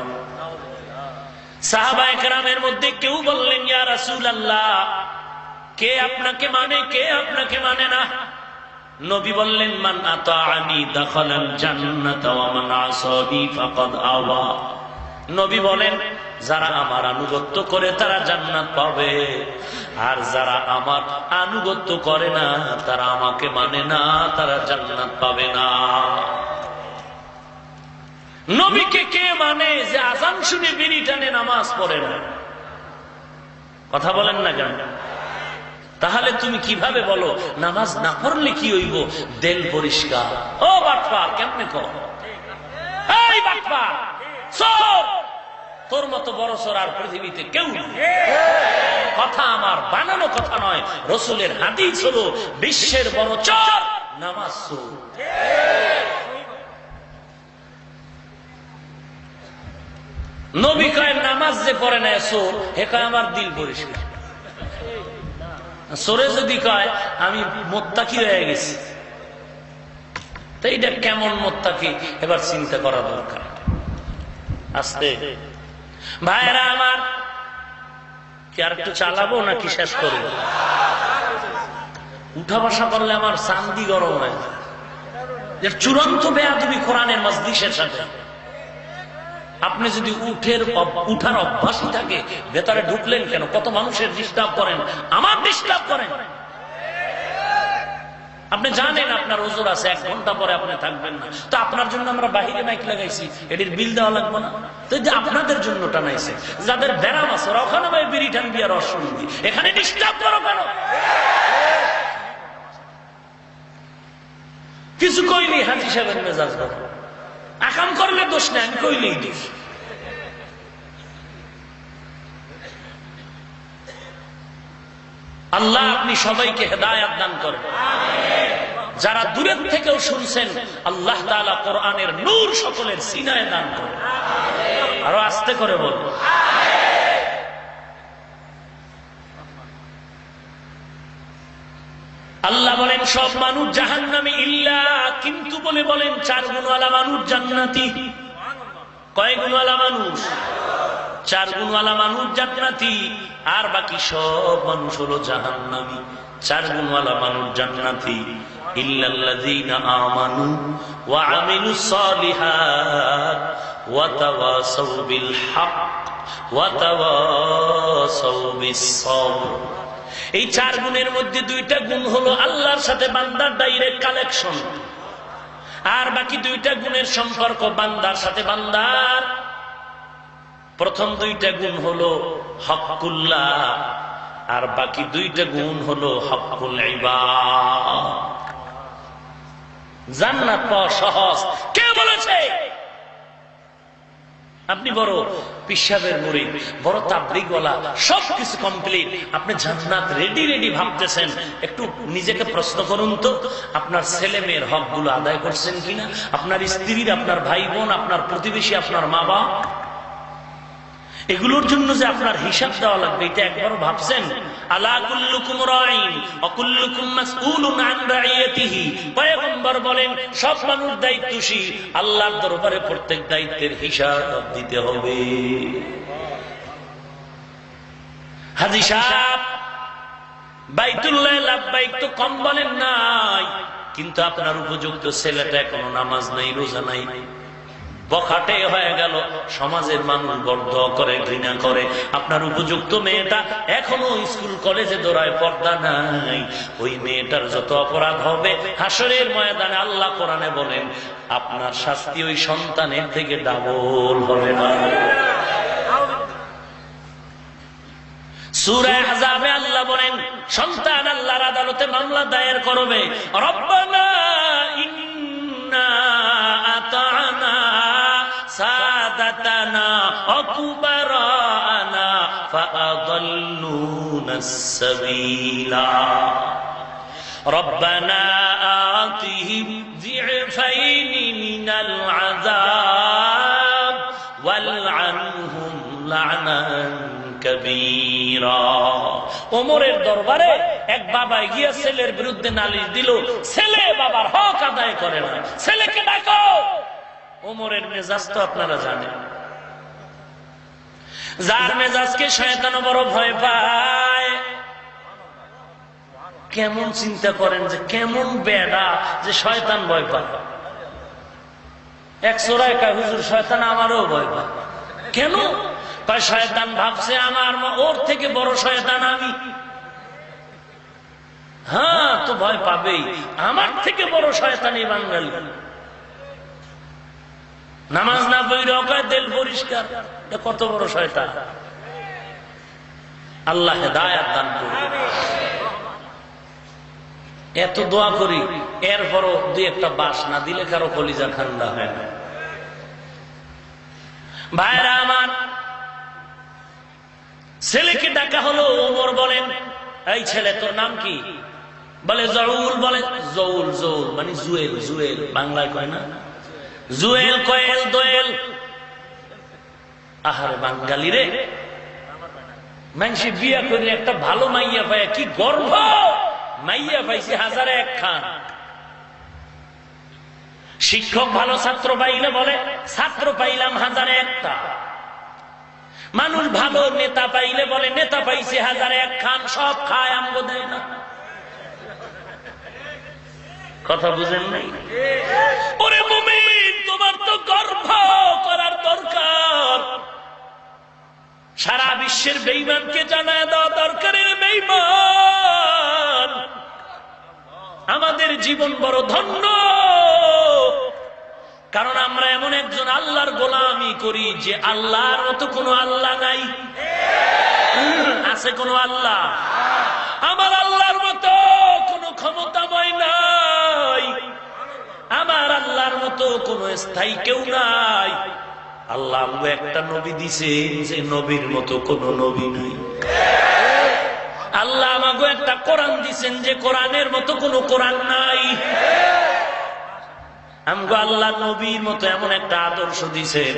সাহাবায়ে কেরামের মধ্যে কেউ বললেন, ইয়া রাসূলুল্লাহ, কে আপনাকে মানে, কে আপনাকে মানে না? নবী বললেন, মান আতাআনি দাখালাল জান্নাতা ওয়া মান আসানি ফাকাদ আওয়া। নবী বলেন, যারা আমার আনুগত্য করে তারা জান্নাত পাবে, আর যারা আমার আনুগত্য করে না, তারা আমাকে মানে না, তারা জান্নাত পাবে না। নবীকে কে মানে যে আযান শুনে বিড়ি টানে নামাজ পড়ে না? কথা বলেন না কেন? তাহলে তুমি কিভাবে বলো নামাজ না পড়লে কি হইব? দেল পরিষ্কার। ও বাটপার, কেমনে কও? এই বাটপার, চোর, তোর মতো বড় চোর আর পৃথিবীতে কেউ নেই। কথা আমার বানানো কথা নয়, রাসূলের হাদিস হলো বিশ্বের বড় চোর নামাজ চোর। নবী কয় নামাজ যে পড়ে না চোর, হে কয় আমার দিল পরিষ্কার। চোরে যদি কয় আমি মুত্তাকি হয়ে গেছি, তো এইটা কেমন মুত্তাকি এবার চিন্তা করা দরকার। আস্তে ভাইরা আমার, কি আর একটু চালাবো নাকি শেষ করবো? উঠা বসা করলে আমার চান্দি গরম হয়। চূড়ান্ত বেয়াদবি কোরআনের মজলিসের সাথে। আপনি যদি উঠার অভ্যাসই থাকে, ভেতরে ঢুকলেন কেন? কত মানুষের ডিস্টার্ব করেন, আমার ডিস্টার্ব করেন। আপনি জানেন আপনার ওজোর আছে, 1 ঘন্টা পরে আপনি থাকবেন না, তো আপনার জন্য আমরা বাহিরে মাইক লাগাইছি, এটির বিল দেওয়া লাগবে না? তো আপনাদের জন্য টানাইছে। যাদের ব্যারাম আছে ওরা ওখানে ভাই বিড়ি টানবি আর অশুনবি, এখানে ডিস্টার্ব করো কেন? কিছু কইনি হাজি সাহেবের মেজাজ করো, আকাম করলে দোষ নেই, আমি কইলেই দোষ। আল্লাহ আপনি সবাইকে হেদায়েত দান করেন। যারা দূরের থেকেও শুনছেন, আল্লাহ তাআলা কোরআনের নূর সকলের সিনায় দান করেন। আরো আস্তে করে বল। আল্লাহ বলেন সব মানুষ জাহান্নামী, ইল্লা কিন্তু বলে বলেন 4 গুণওয়ালা মানুষ জান্নাতি। কয় গুণওয়ালা মানুষ? 4 গুণওয়ালা মানুষ জান্নাতি, আর বাকি সব মানুষ হলো জাহান্নামী। 4 গুণওয়ালা মানুষ জান্নাতি, ইল্লাল্লাযীনা আমানু ওয়া আমিলুস সালিহাত ওয়া তাওয়াসাউ বিল হক ওয়া তাওয়াসাউ বিস সাবর। এই 4 গুণের মধ্যে 2টা গুণ হলো আল্লাহর সাথে বান্দার ডাইরেক্ট কালেকশন, আর বাকি 2টা গুণের সম্পর্ক বান্দার সাথে বান্দার। প্রথম 2টা গুণ হলো হকুল্লাহ, আর বাকি 2টা গুণ হলো হকুল ইবাদ। জান্নাত পাওয়া সহজ, কে বলেছে? আপনি বড় পিশাবের মুরিদ, বড় তাবলীগওয়ালা, সবকিছু কমপ্লিট, আপনি জান্নাত রেডি রেডি ভাবতেছেন। একটু নিজেকে প্রশ্ন করুন তো, আপনার ছেলে মেয়ের হকগুলো আদায় করছেন কিনা? আপনার স্ত্রীর, আপনার ভাই বোন, আপনার প্রতিবেশী, আপনার মা বাবা, এগুলোর জন্য যে আপনার হিসাব দেওয়া লাগবে, এটা একবারও ভাবছেন? আলা কুল্লুকুম রাঈন ওয়া কুল্লুকুম মাসউলুন আন রাইয়াতিহি। পয়গম্বর বলেন সব মানুষ দায়িত্বশীল, আল্লাহর দরবারে প্রত্যেক দায়িত্বের হিসাব দিতে হবে। হাজী সাহেব বাইতুল্লাহ লাব্বাইক তো কম বলেন নাই, কিন্তু আপনার উপযুক্ত ছেলেটা এখনো নামাজ নাই, রোজা নাই, বখাটে হয়ে গেল, সমাজের মানুষ বদ্ধ করে, ঘৃণা করে। আপনার উপযুক্ত মেয়েটা এখনো স্কুল কলেজে দৌড়ায়, পর্দা নাই। ওই মেয়েটার যত অপরাধ হবে হাসরের ময়দানে আল্লাহ কোরআনে বলেন আপনার শাস্তি ওই সন্তানের থেকে ডাবল হবে না। সূরা আহজাবে আল্লাহ বলেন সন্তান আল্লাহর আদালতে মামলা দায়ের করবে, রব্বানা ইন্না আতা'না সাদাতানা ওয়া কুবারানা فأضلونا السبيل ربنا آتهم ضعفين من العذاب والعنهم لعنا কবীরা। ওমরের দরবারে এক বাবা গিয়ে ছেলের বিরুদ্ধে নালিশ দিল, ছেলে বাবার হক আদায় করে না, ছেলেকে ডাকো। ওমরের মেজাজ তো আপনারা জানেন, যার মেজাজকে শয়তানও বড় ভয় পায়। কেমন চিন্তা করেন যে কেমন বেড়া যে শয়তান ভয় পায়। এক চোরাই কয় হুজুর শয়তান আমারও ভয় পায়। কেন? কয় শয়তান ভাবছে আমার ওর থেকে বড় শয়তান আমি। হ্যাঁ তো ভয় পাবেই, আমার থেকে বড় শয়তান এই বাঙালি। নামাজ না পড়ে কয় দিল পরিষ্কার, কত বড় শয়তান। আল্লাহ হেদায়েত দান করুন। এত দোয়া করি, এরপরও দুই একটা বাস না দিলে কারো কলিজা ঠান্ডা হয় না। ভাইরা আমার, ছেলেকে ডাকা হলো। ওমর বলেন, এই ছেলে তোর নাম কি? বলে জউল। বলে জউল, জউল মানে জুয়েল। জুয়েল বাংলায় কয় না, জুয়েল কয়েল দোয়েল। আহারে বাঙালি রে, মানুষ বিয়া করে একটা ভালো মাইয়া পায়, কি গর্ব। মাইয়া পাইছি হাজারে এক খান। শিক্ষক ভালো ছাত্র পাইলে বলে ছাত্র পাইলাম হাজারে একটা। মানুষ ভালো নেতা পাইলে বলে নেতা পাইছে হাজারে এক খান। সব খায়, আমগো দেয় না। কথা বুঝেন নাই? ওরে মুমিন, তোমার তো গর্ব করার দরকার। সারা বিশ্বের বেঈমানকে জানায় দেওয়া দরকার, বেঈমান আমাদের জীবন বড় ধন্য, কারণ আমরা এমন একজন আল্লাহর গোলামি করি যে আল্লাহর মতো কোনো আল্লাহ নাই। আছে কোনো আল্লাহ? আমার আল্লাহর মতো কোনো ক্ষমতাময় নাই, আমার আল্লাহর মতো কোনো স্থায়ী কেউ নাই। আল্লাহ আমাকে একটা নবী দিছেন যে নবীর মতো কোনো নবী নাই। আল্লাহ আমাকে একটা কোরআন দিছেন যে কোরআনের মতো কোনো কোরআন নাই। আমগো আল্লাহ নবীর মতো এমন একটা আদর্শ দিছেন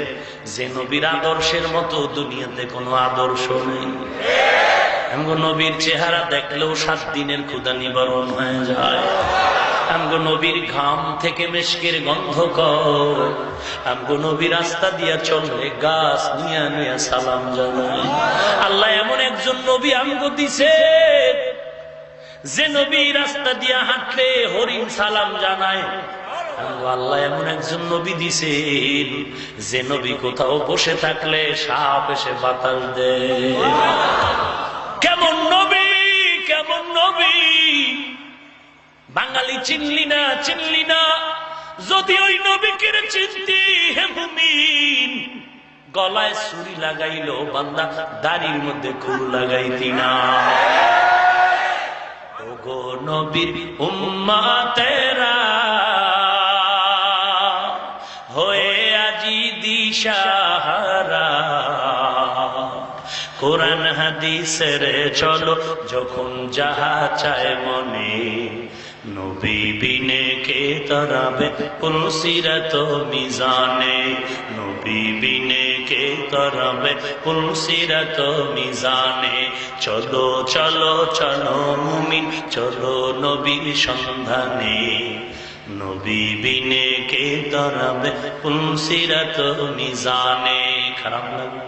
যে নবীর আদর্শের মতো দুনিয়াতে কোনো আদর্শ নেই। আমগো নবীর চেহারা দেখলেও 7 দিনের ক্ষুধা নিবারণ হয়ে যায়। আমগো নবীর ঘাম থেকে মেশকের গন্ধ কর। আমগো নবী রাস্তা দিয়া চললে গাছ নিয়া নিয়া সালাম জানায়। আল্লাহ এমন একজন নবী আমগো দিছে যে নবী রাস্তা দিয়া হাঁটলে হরিণ সালাম জানায়। আল্লাহ এমন একজন নবী দিছেন যে নবী কোথাও বসে থাকলে সাপ এসে বাতাস দেয়। কেমন নবী, কেমন নবী! বাঙালি চিনলি না, চিনলি না। যদি ওই নবীকে চিনতি হে মুমিন, গলায় ছুরি লাগাইলো বান্দা, দাড়ির মধ্যে খুর লাগাইতি না। ওগো নবীর উম্মতেরা হয়ে আজি দিশাহারা, কোরআন হাদিসের চলো যখন যাহা চায় মনে, নবী বিনে কে তরাবে পুলসিরাত মিজানে, নবী বিনে কে তরাবে পুলসিরাত মিজানে। চলো চলো চলো মুমিন, চলো নবীর সন্ধানে, নবী বিনে কে তরাবে পুলসিরাত মিজানে। খারাপ লাগে?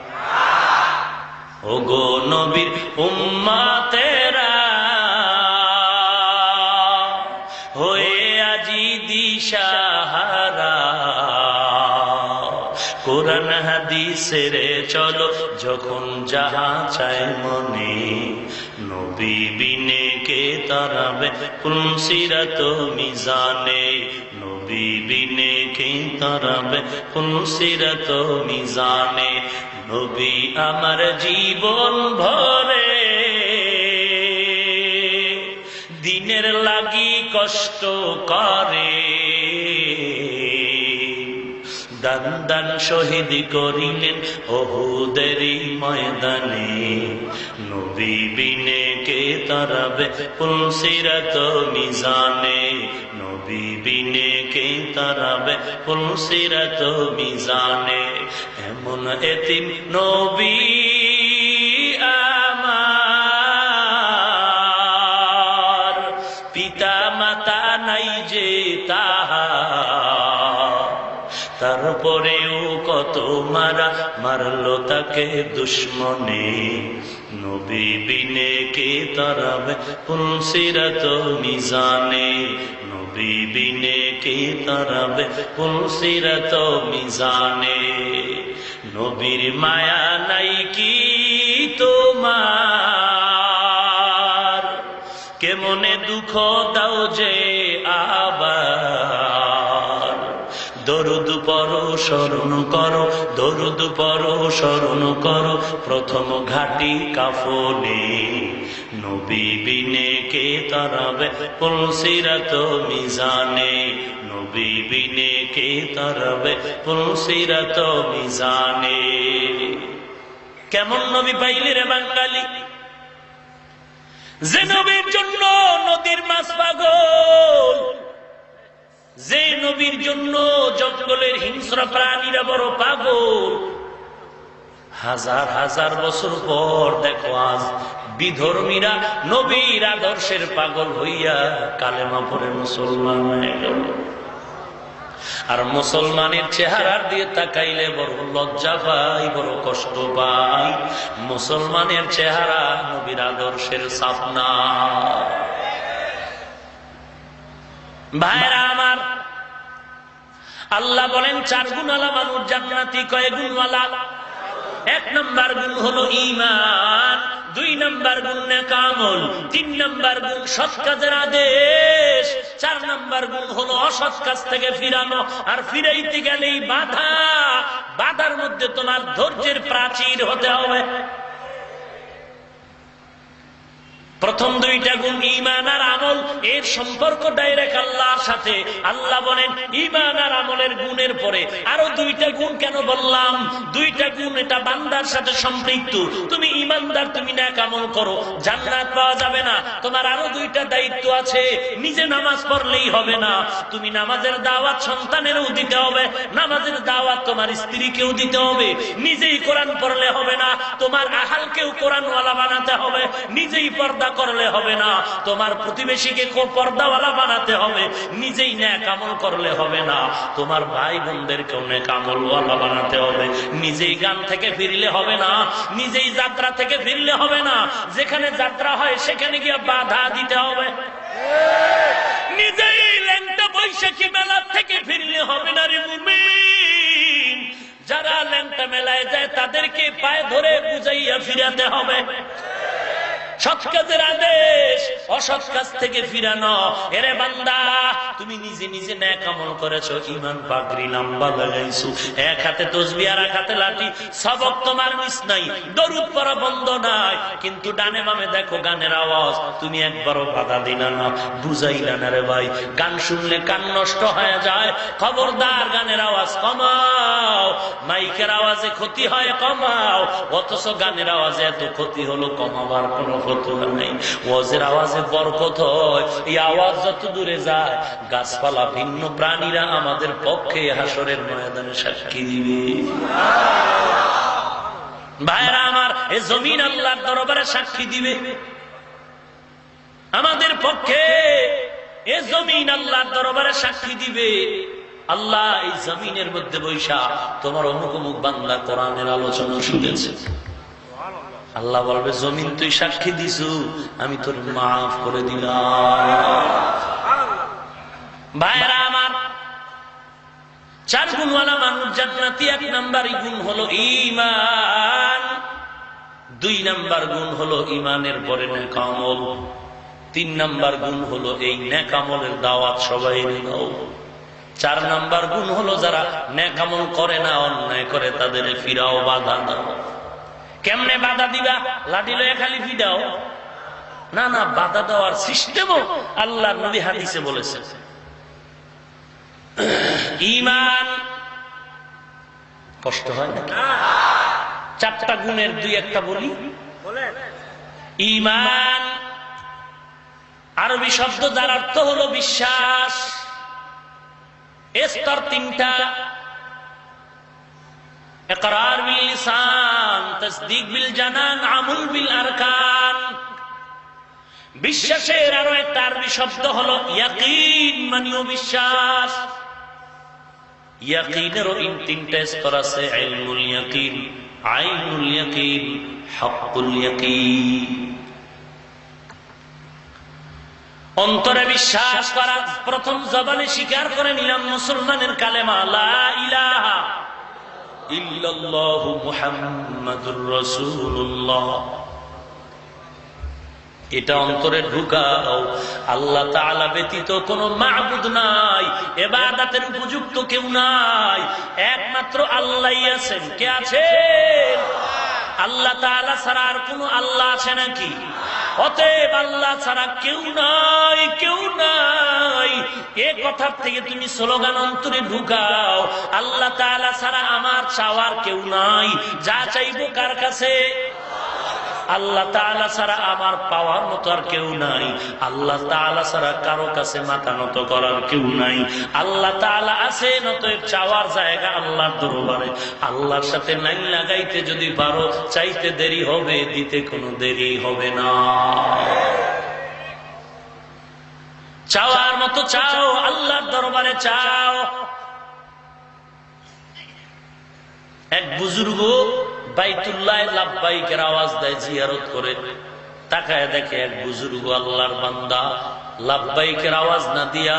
ওগো নবীর উম্মতেরা হয়ে আজি দিশাহারা, কোরআন হাদিসের চলো যখন যাহা চায় মনে, নবী বিনে কে তরাবে পুলসিরাত মিজানে, নবী বিনে কে তরাবে পুলসিরাত মিজানে। নবী আমার জীবন ভরে দিনের লাগি কষ্ট করে, দান দান শহীদ করিলেন উহুদেরই ময়দানে। নবী বিনে কে তারাবে পুলসিরাত মিজানে, নবী বিনে কে তারাবে পুলসিরাত মিজানে। এমন এতিম নবী আমার, পিতা মাতা নাই যে তাহার, তারপরেও কত মারা মারলো তাকে দুশ্মনে। নবী বিনে কে তারাবে পুলসিরাত মিজানে, নবী বিনে কে তারাবে পুলসিরাত মিজানে। নবীর মায়া নাই কি তোমার, কেমনে দুঃখ দাও যে আবার। দরুদ পড়ো স্মরণ করো, দরুদ পড়ো স্মরণ করো প্রথম ঘাটি কাফনে। নবী বিনে কে তারাবে পুলসিরাত মিজানে, নবী বিনে কে তারাবে পুলসিরাত মিজানে। কেমন নবী পাইলে রে বাঙালি, যে নবীর জন্য নদীর মাছ পাগল, যে নবীর জন্য জঙ্গলের হিংস্র প্রাণীরা বড় পাগল। হাজার হাজার বছর পর দেখো আজ বিধর্মীরা নবীর আদর্শের পাগল হইয়া কালেমা পড়ে মুসলমান হয়ে গেল। আর মুসলমানের চেহারার দিয়ে তাকাইলে বড় লজ্জা পাই, বড় কষ্ট পাই। মুসলমানের চেহারা নবীর আদর্শের ছাপ না। ভাইরা আমার, আল্লাহ বলেন 4 গুণওয়ালা মানুষ জান্নাতি। কয় গুণওয়ালা? 1 নাম্বার গুণ হলো ঈমান, 2 নাম্বার গুণ নেক আমল, 3 নাম্বার গুণ সৎ কাজের আদেশ, 4 নাম্বার গুণ হলো অসৎ কাজ থেকে ফিরানো। আর ফিরাইতে গেলেই বাধা, বাধার মধ্যে তোমার ধৈর্যের প্রাচীর হতে হবে। প্রথম 2টা গুণ ঈমান আর আমল, এর সম্পর্ক ডাইরেক্ট আল্লাহর সাথে। আল্লাহ বলেন ঈমান আর আমলের গুণের পরে আরো 2টা গুণ কেন বললাম? 2টা গুণ এটা বান্দার সাথে সম্পৃক্ত। তুমি ঈমানদার, তুমি নেক আমল করো, জান্নাত পাওয়া যাবে না। তোমার আরো 2টা দায়িত্ব আছে। নিজে নামাজ পড়লেই হবে না, তুমি নামাজের দাওয়াত সন্তানেরও দিতে হবে, নামাজের দাওয়াত তোমার স্ত্রীকেও দিতে হবে। নিজেই কোরআন পড়লে হবে না, তোমার আহালকেও কোরআনওয়ালা বানাতে হবে। নিজেই পর্দা করলে হবে না, তোমার প্রতিবেশীকে পর্দাওয়ালা বানাতে হবে। নিজেই নেক আমল করলে হবে না, তোমার ভাই বোনদেরকেও নেক আমলওয়ালা বানাতে হবে। নিজেই গান থেকে ফিরলে হবে না, নিজেই যাত্রা থেকে ফিরলে হবে না, যেখানে যাত্রা হয় সেখানে গিয়ে বাধা দিতে হবে। নিজেই ল্যাংটা বৈশাখী মেলা থেকে ফিরলে হবে না রে মুমিন। যারা ল্যাংটা মেলায় যায় তাদেরকে পায়ে ধরে বুঝাইয়া ফিরাতে হবে। সৎ কাজের আদেশ, অসৎ কাজ থেকে ফিরানো। এরে বান্দা, তুমি নিজে নিজে নেক আমল করেছো, ঈমান পাগড়ি লম্বা লাগাইছো, এক হাতে তাসবিহ আর এক হাতে লাঠি, সবক তোমার মিস নাই, দরুদ পড়া বন্ধ নাই, কিন্তু ডানে বামে দেখো গানের আওয়াজ, তুমি একবারও বাধা দিলা না, বুঝাইলা না রে ভাই। গান শুনলে কান নষ্ট হয়ে যায়, খবরদার গানের আওয়াজ কমাও। মাইকের আওয়াজে ক্ষতি হয়, কমাও। অথচ গানের আওয়াজে এত ক্ষতি হলো, কমাবার কোনো ফতুয়া নেই। ওয়াজের আওয়াজে বরকত হয়, এই আওয়াজ যত দূরে যায় গাছপালা ভিন্ন প্রাণীরা আমাদের পক্ষে হাসরের ময়দানে সাক্ষী দিবে। ভাইরা আমার, এই জমিন আল্লাহর দরবারে সাক্ষী দিবে আমাদের পক্ষে। এই জমিন আল্লাহর দরবারে সাক্ষী দিবে। আল্লাহ এই জমিনের মধ্যে বৈশা তোমার অমুক অমুক বান্দা কোরআনের আলোচনা শুনেছে। আল্লাহ বলবে, জমিন তুই সাক্ষী দিছু, আমি তোর মাফ করে দিলাম। ভাইরা আমার, 4 গুণওয়ালা মানুষ জান্নাতি। 1 নাম্বার গুণ হলো ঈমান, 2 নাম্বার গুণ হলো ঈমানের পরে নেক আমল, 3 নাম্বার গুণ হলো এই নেক আমলের দাওয়াত সবাই দাও। 4 নাম্বার গুণ হলো যারা নেক আমল করে না, অন্যায় করে, তাদের ফিরাও, বাধা দাও। কেমনে বাধা দিবা? লাঠি লয়ে খালি ফিরাও না, না, বাধা দেওয়ার সিস্টেমও আল্লাহর নবী হাদিসে বলেছে। ঈমান কষ্ট হয় নাকি? চারটা গুণের দুই একটা বলি। ঈমান আরবি শব্দ যার অর্থ হলো বিশ্বাস। স্তর তিনটা: ইকরার বিল লিসান, তাসদীক বিল জানান, আমল বিল আরকান। বিশ্বাসের আরো একটা আরবি শব্দ হলো ইয়াকিন, মানেও বিশ্বাস। ইয়াকিনেরও তিনটা স্তর আছে: ইলমুল ইয়াকিন, আইনুল ইয়াকিন, হাক্কুল ইয়াকিন। অন্তরে বিশ্বাস করা, প্রথম জবানে স্বীকার করে নিলাম মুসলমানের কালেমা লা ইলাহা ইল্লাল্লাহু মুহাম্মাদুর রাসূলুল্লাহ। এটা অন্তরে ঢুকাও, আল্লাহ তাআলা ব্যতীত কোনো মাবুদ নাই, ইবাদতের উপযুক্ত কেউ নাই, একমাত্র আল্লাহই আছেন। কে আছেন? আল্লাহ তাআলা ছাড়া আর কোনো আল্লাহ আছে নাকি? অতএব আল্লাহ ছাড়া কেউ নাই, কেউ নাই। এ কথার থেকে তুমি স্লোগান অন্তরে ঢুকাও, আল্লাহ তাআলা ছাড়া আমার চাওয়ার কেউ নাই। যা চাইবো কার কাছে? আল্লাহ তাআলা ছাড়া আমার পাওয়ার মতো আর কেউ নাই। আল্লাহ তাআলা ছাড়া কারো কাছে মাথা নত করার কেউ নাই। আল্লাহ তাআলা আছেন, অতএব চাওয়ার জায়গা আল্লাহর দরবারে। আল্লাহর সাথে লাইন লাগাইতে যদি পারো, চাইতে দেরি হবে, দিতে কোনো দেরি হবে না। চাওয়ার মতো চাও, আল্লাহর দরবারে চাও। এক বুজুর্গ বাইতুল্লাহ লাব্বাইকের আওয়াজ দেয়, জিয়ারত করে। তাকায় দেখে এক বুজুর্গ আল্লাহর বান্দা লাব্বাইকের আওয়াজ না দিয়া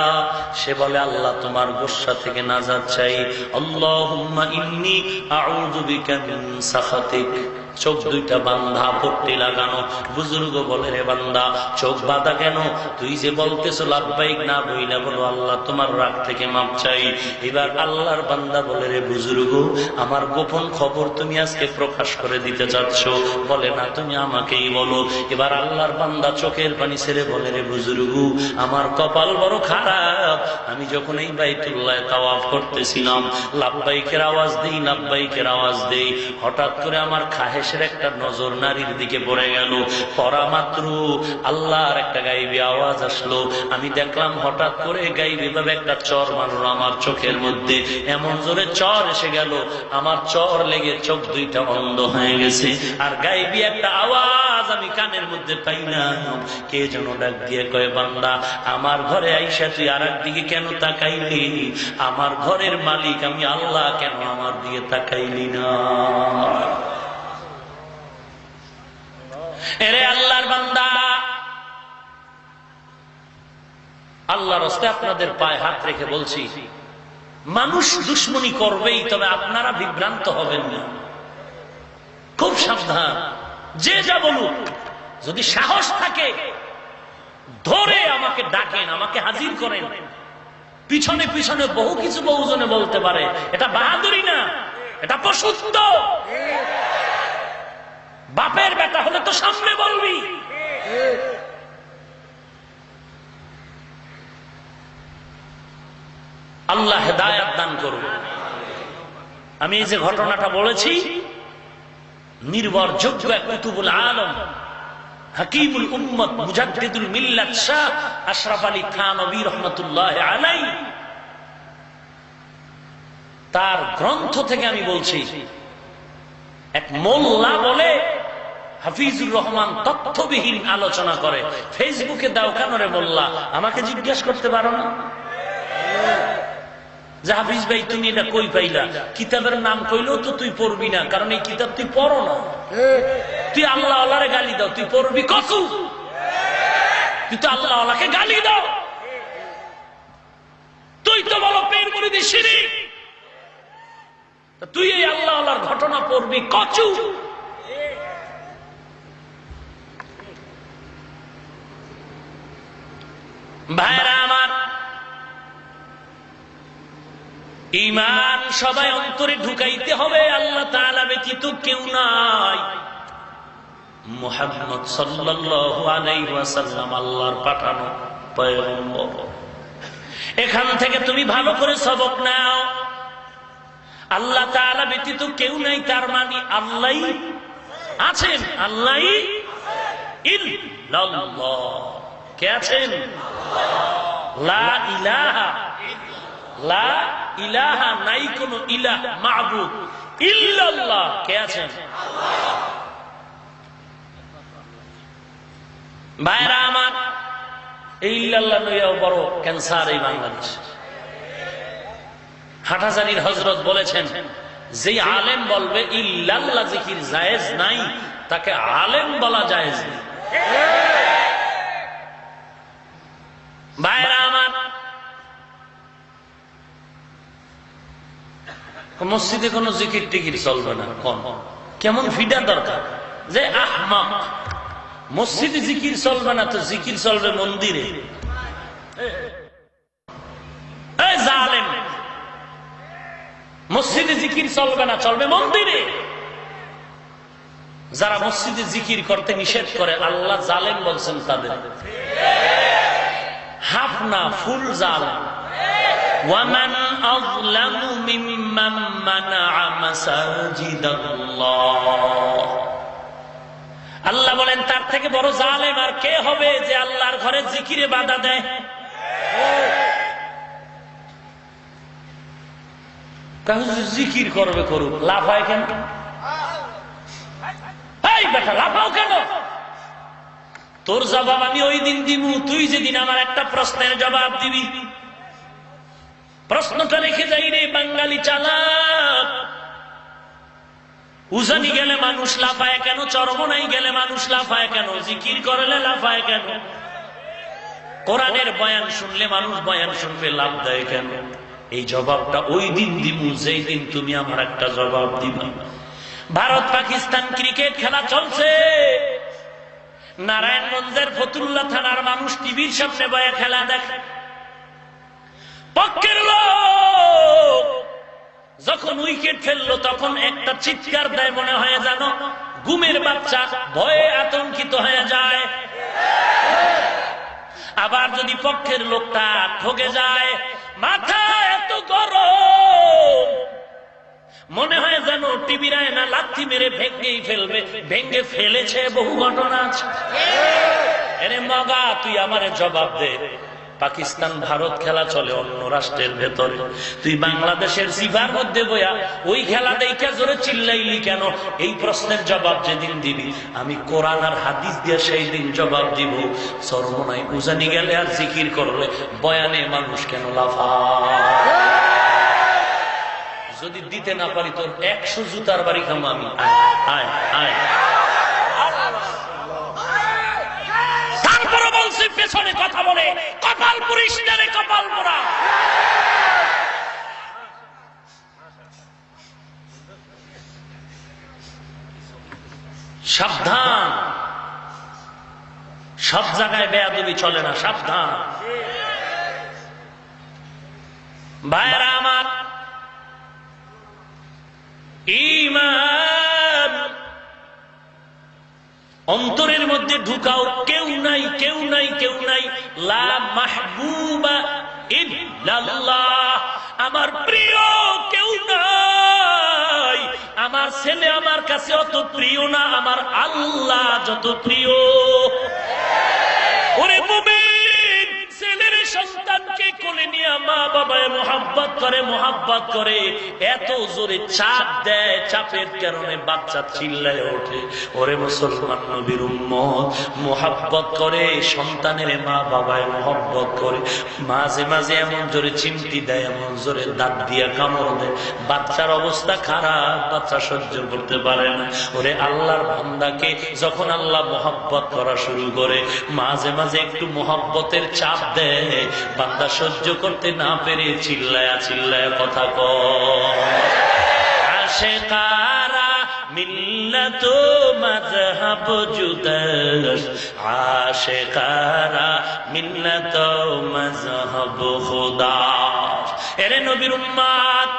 সে বলে, আল্লাহ তোমার গোসা থেকে নাজাত চাই। আল্লাহুম্মা ইন্নী আউযু বিকা মিন সাখাতিক। চোখ দুইটা বান্ধা, পট্টি লাগানো। বুজুর্গ বলে, রে বান্দা, চোখ বাঁধা কেন? তুই যে বলতেছো লাব্বাইক, না বইলা বলো আল্লাহ তোমার রাগ থেকে মাপ চাই। এবার আল্লাহর বান্দা বলে, রে বুজুর্গ, আমার গোপন খবর তুমি আজকে প্রকাশ করে দিতে চাচ্ছ? বলে, না, তুমি আমাকেই বলো। এবার আল্লাহর বান্দা চোখের পানি ছেড়ে বলে, রে বুজুর্গ, আমার কপাল বড় খারাপ। আমি যখন এই বাইতুল্লাহ তাওয়াফ করতেছিলাম, লাব্বাইকের আওয়াজ দেই, লাব্বাইকের আওয়াজ দেই, হঠাৎ করে আমার খাহেশের একটা নজর নারীর দিকে পড়ে গেল। পড়া মাত্র আল্লাহর একটা গাইবী আওয়াজ আসলো। আমি দেখলাম হঠাৎ করে গাইবী ভাবে একটা চর মারল আমার চোখের মধ্যে। এমন জোরে চর এসে গেল, আমার চর লেগে চোখ দুইটা অন্ধ হয়ে গেছে। আর গাইবী একটা আওয়াজ আমি কানের মধ্যে পাই না। কে যেন ডাক দিয়ে কয়, বান্দা, আমার ঘরে আইসা তুই আর একদিকে কেন তাকাইলি? আমার ঘরের মালিক আমি আল্লাহ, কেন আমার দিকে তাকাইলি না? এরে আল্লাহর বান্দা, আল্লাহর রাস্তায় আপনাদের পায়ে হাত রেখে বলছি, মানুষ দুশ্মনী করবেই, তবে আপনারা বিভ্রান্ত হবেন না। খুব সাবধান। যে যা বলুক, যদি সাহস থাকে ধরে আমাকে ডাকেন, আমাকে হাজির করেন। পিছনে পিছনে বহু কিছু বহুজনে বলতে পারে, এটা বাহাদুরি না, এটা পশুত্ব। বাপের বেটা হলে তো সামনে বলবি। আল্লাহ হেদায়েত দান করুন। আমি এই যে ঘটনাটা বলেছি, নির্ভরযোগ্য এক কুতুবুল আলম, হাকিমুল উম্মত, মুজাদ্দিদুল মিল্লাত শাহ আশরাফ আলী থানভী রহমাতুল্লাহ আলাইহি, তার গ্রন্থ থেকে আমি বলছি। এক মোল্লা বলে, হাফিজুর রহমান তথ্যবিহীন আলোচনা করে, ফেসবুকে দাও কেন রে মোল্লা? আমাকে জিজ্ঞেস করতে পারো না যে হাফিজ ভাই তুমি এটা কই পাইলা? কিতাবের নাম কইলেও তো তুই পড়বি না, কারণ এই কিতাব তুই পড়ো না। তুই আল্লাহ আল্লাহরে গালি দাও, তুই পড়বি কত? তুই তো আল্লাহ আল্লাহকে গালি দাও। তুই তো বলো পীর মুরিদি শিরক, তুই এই আল্লাহ আল্লাহর ঘটনা পড়বি কচু। ভাইরা আমার, ঈমান সবাই অন্তরে ঢুকাইতে হবে। আল্লাহ তাআলা ব্যতীত কেউ নাই। মুহাম্মদ সাল্লাল্লাহু আলাইহি ওয়াসাল্লাম আল্লাহর পাঠানো পয়গম্বর। এখান থেকে তুমি ভালো করে সবক নাও। আল্লাহ তাআলা ব্যতীত কেউ নাই, তার মানে আল্লাহই আছেন। আল্লাহ ইল্লাল্লাহ, কে আছেন? লা ইলাহা, লা ইলাহা, নাই কোন ইলাহ মাবুদ, ইল্লাল্লাহ, কে আছেন? ভাইরা আমার, এই ইল্লাল্লাহ লইয়াও বড় ক্যান্সার এই বাংলাদেশ। হাটাজারির হযরত বলেছেন, যে আলেম বলবে ইল্লাল্লাহ জিকির জায়েজ নাই, তাকে আলেম বলা জায়েজ নেই। ভাইরা আমার, মসজিদে কোনো জিকির টিকির চলবে না। কোন কেমন ফিডা দরকার যে আহমাক, মসজিদে জিকির চলবে না তো জিকির চলবে মন্দিরে। এই জালেম, মসজিদে জিকির চলবে না, চলবে মন্দিরে। যারা মসজিদে জিকির করতে নিষেধ করে আল্লাহ জালেম বলছেন তাদের, হাফ না ফুল জালেম। وَمَنْ أَظْلَمُ مِمَّنْ مَنَعَ مَسَاجِدَ اللَّهِ, আল্লাহ বলেন তার থেকে বড় জালেম আর কে হবে যে আল্লাহর ঘরে জিকিরে বাধা দেয়। জিকির করবে করুক, লাভ হয় কেন? এই বেটা লাফাও কেন? তোর জবাব আমি ওই দিন দিবো, তুই যেদিন আমার একটা প্রশ্নের জবাব দিবি। প্রশ্নটা রেখে যাই রে বাঙালি চালাক। উজানি গেলে মানুষ লাফায় কেন? চরমনাই গেলে মানুষ লাফায় কেন? জিকির করলে লাফায় কেন? কোরআনের বয়ান শুনলে মানুষ বয়ান শুনবে লাভ দেয় কেন? এই জবাবটা ওই দিন দিবো যেই দিন তুমি আমার একটা জবাব দিবা। ভারত পাকিস্তান ক্রিকেট খেলা চলছে, নারায়ণগঞ্জের ফতুল্লা থানার মানুষ টিভির সামনে বয়া খেলা দেখে। পক্ষের লোক যখন উইকেট ফেললো তখন একটা চিৎকার দেয়, মনে হয় জানো ঘুমের বাচ্চা ভয়ে আতঙ্কিত হয়ে যায়। আবার যদি পক্ষের লোকটা ঠকে যায়, মাথা এত গরম, মনে হয় যেন টিভির আয়না লাথি মেরে ভেঙেই ফেলবে। ভেঙে ফেলেছে, বহু ঘটনা আছে। এরে মগা, তুই আমারে জবাব দে। পাকিস্তান ভারত খেলা চলে অন্য রাষ্ট্রের ভেতরে, তুই বাংলাদেশের জিভার মধ্যে বইয়া ওই খেলা দেখে জোরে চিল্লাইলি কেন? এই প্রশ্নের জবাব যেদিন দিবি আমি কোরআন আর হাদিস দিয়ে সেই দিন জবাব দিব। সর্বনাই উজানি গেলে আর জিকির করলে বয়ানে মানুষ কেন লাফায়? যদি দিতে না পারি তোর 100 জুতার বাড়ি খামো আমি। আয় আয়, তারপরে বলছি পেছনে কথা বলে কপাল পুরিস না রে, কপাল পোড়া। সাবধান, সব জায়গায় বেয়াদবি চলে না, সাবধান। ভাইরা আমার, ঈমান অন্তরের মধ্যে ঢুকাও। কেউ নাই, কেউ নাই, কেউ নাই। লা মাহবুবা ইল্লাল্লাহ, আমার প্রিয় কেউ নাই। আমার ছেলে আমার কাছে অত প্রিয় না, আমার আল্লাহ যত প্রিয়। ওরে মুমিন, ছেলের সন্তানকে কোলে নিয়ে মা বাবায় মোহাব্বত করে, মোহাব্বত করে এত জোরে চাপ দেয়, চাপের কারণে বাচ্চা চিল্লায় ওঠে। ওরে মুসলমান নবীর উম্মত, মোহাব্বত করে সন্তানের মা বাবায় মোহাব্বত করে, মাঝে মাঝে এমন জোরে চিমটি দেয়, এমন জোরে দাঁত দিয়া কামড় দেয়, বাচ্চার অবস্থা খারাপ, বাচ্চা সহ্য করতে পারে না। ওরে আল্লাহর বান্দাকে যখন আল্লাহ মোহাব্বত করা শুরু করে, মাঝে মাঝে একটু মোহাব্বতের চাপ দেয়, বান্দা সহ্য করতে না পেরে চিল্লায়া চিল্লায়া কথা কয়। আশিকারা মিল্লাত মাযহাব জুদাস, আশিকারা মিল্লাত মাযহাব খুদা। এরে নবীর উম্মত,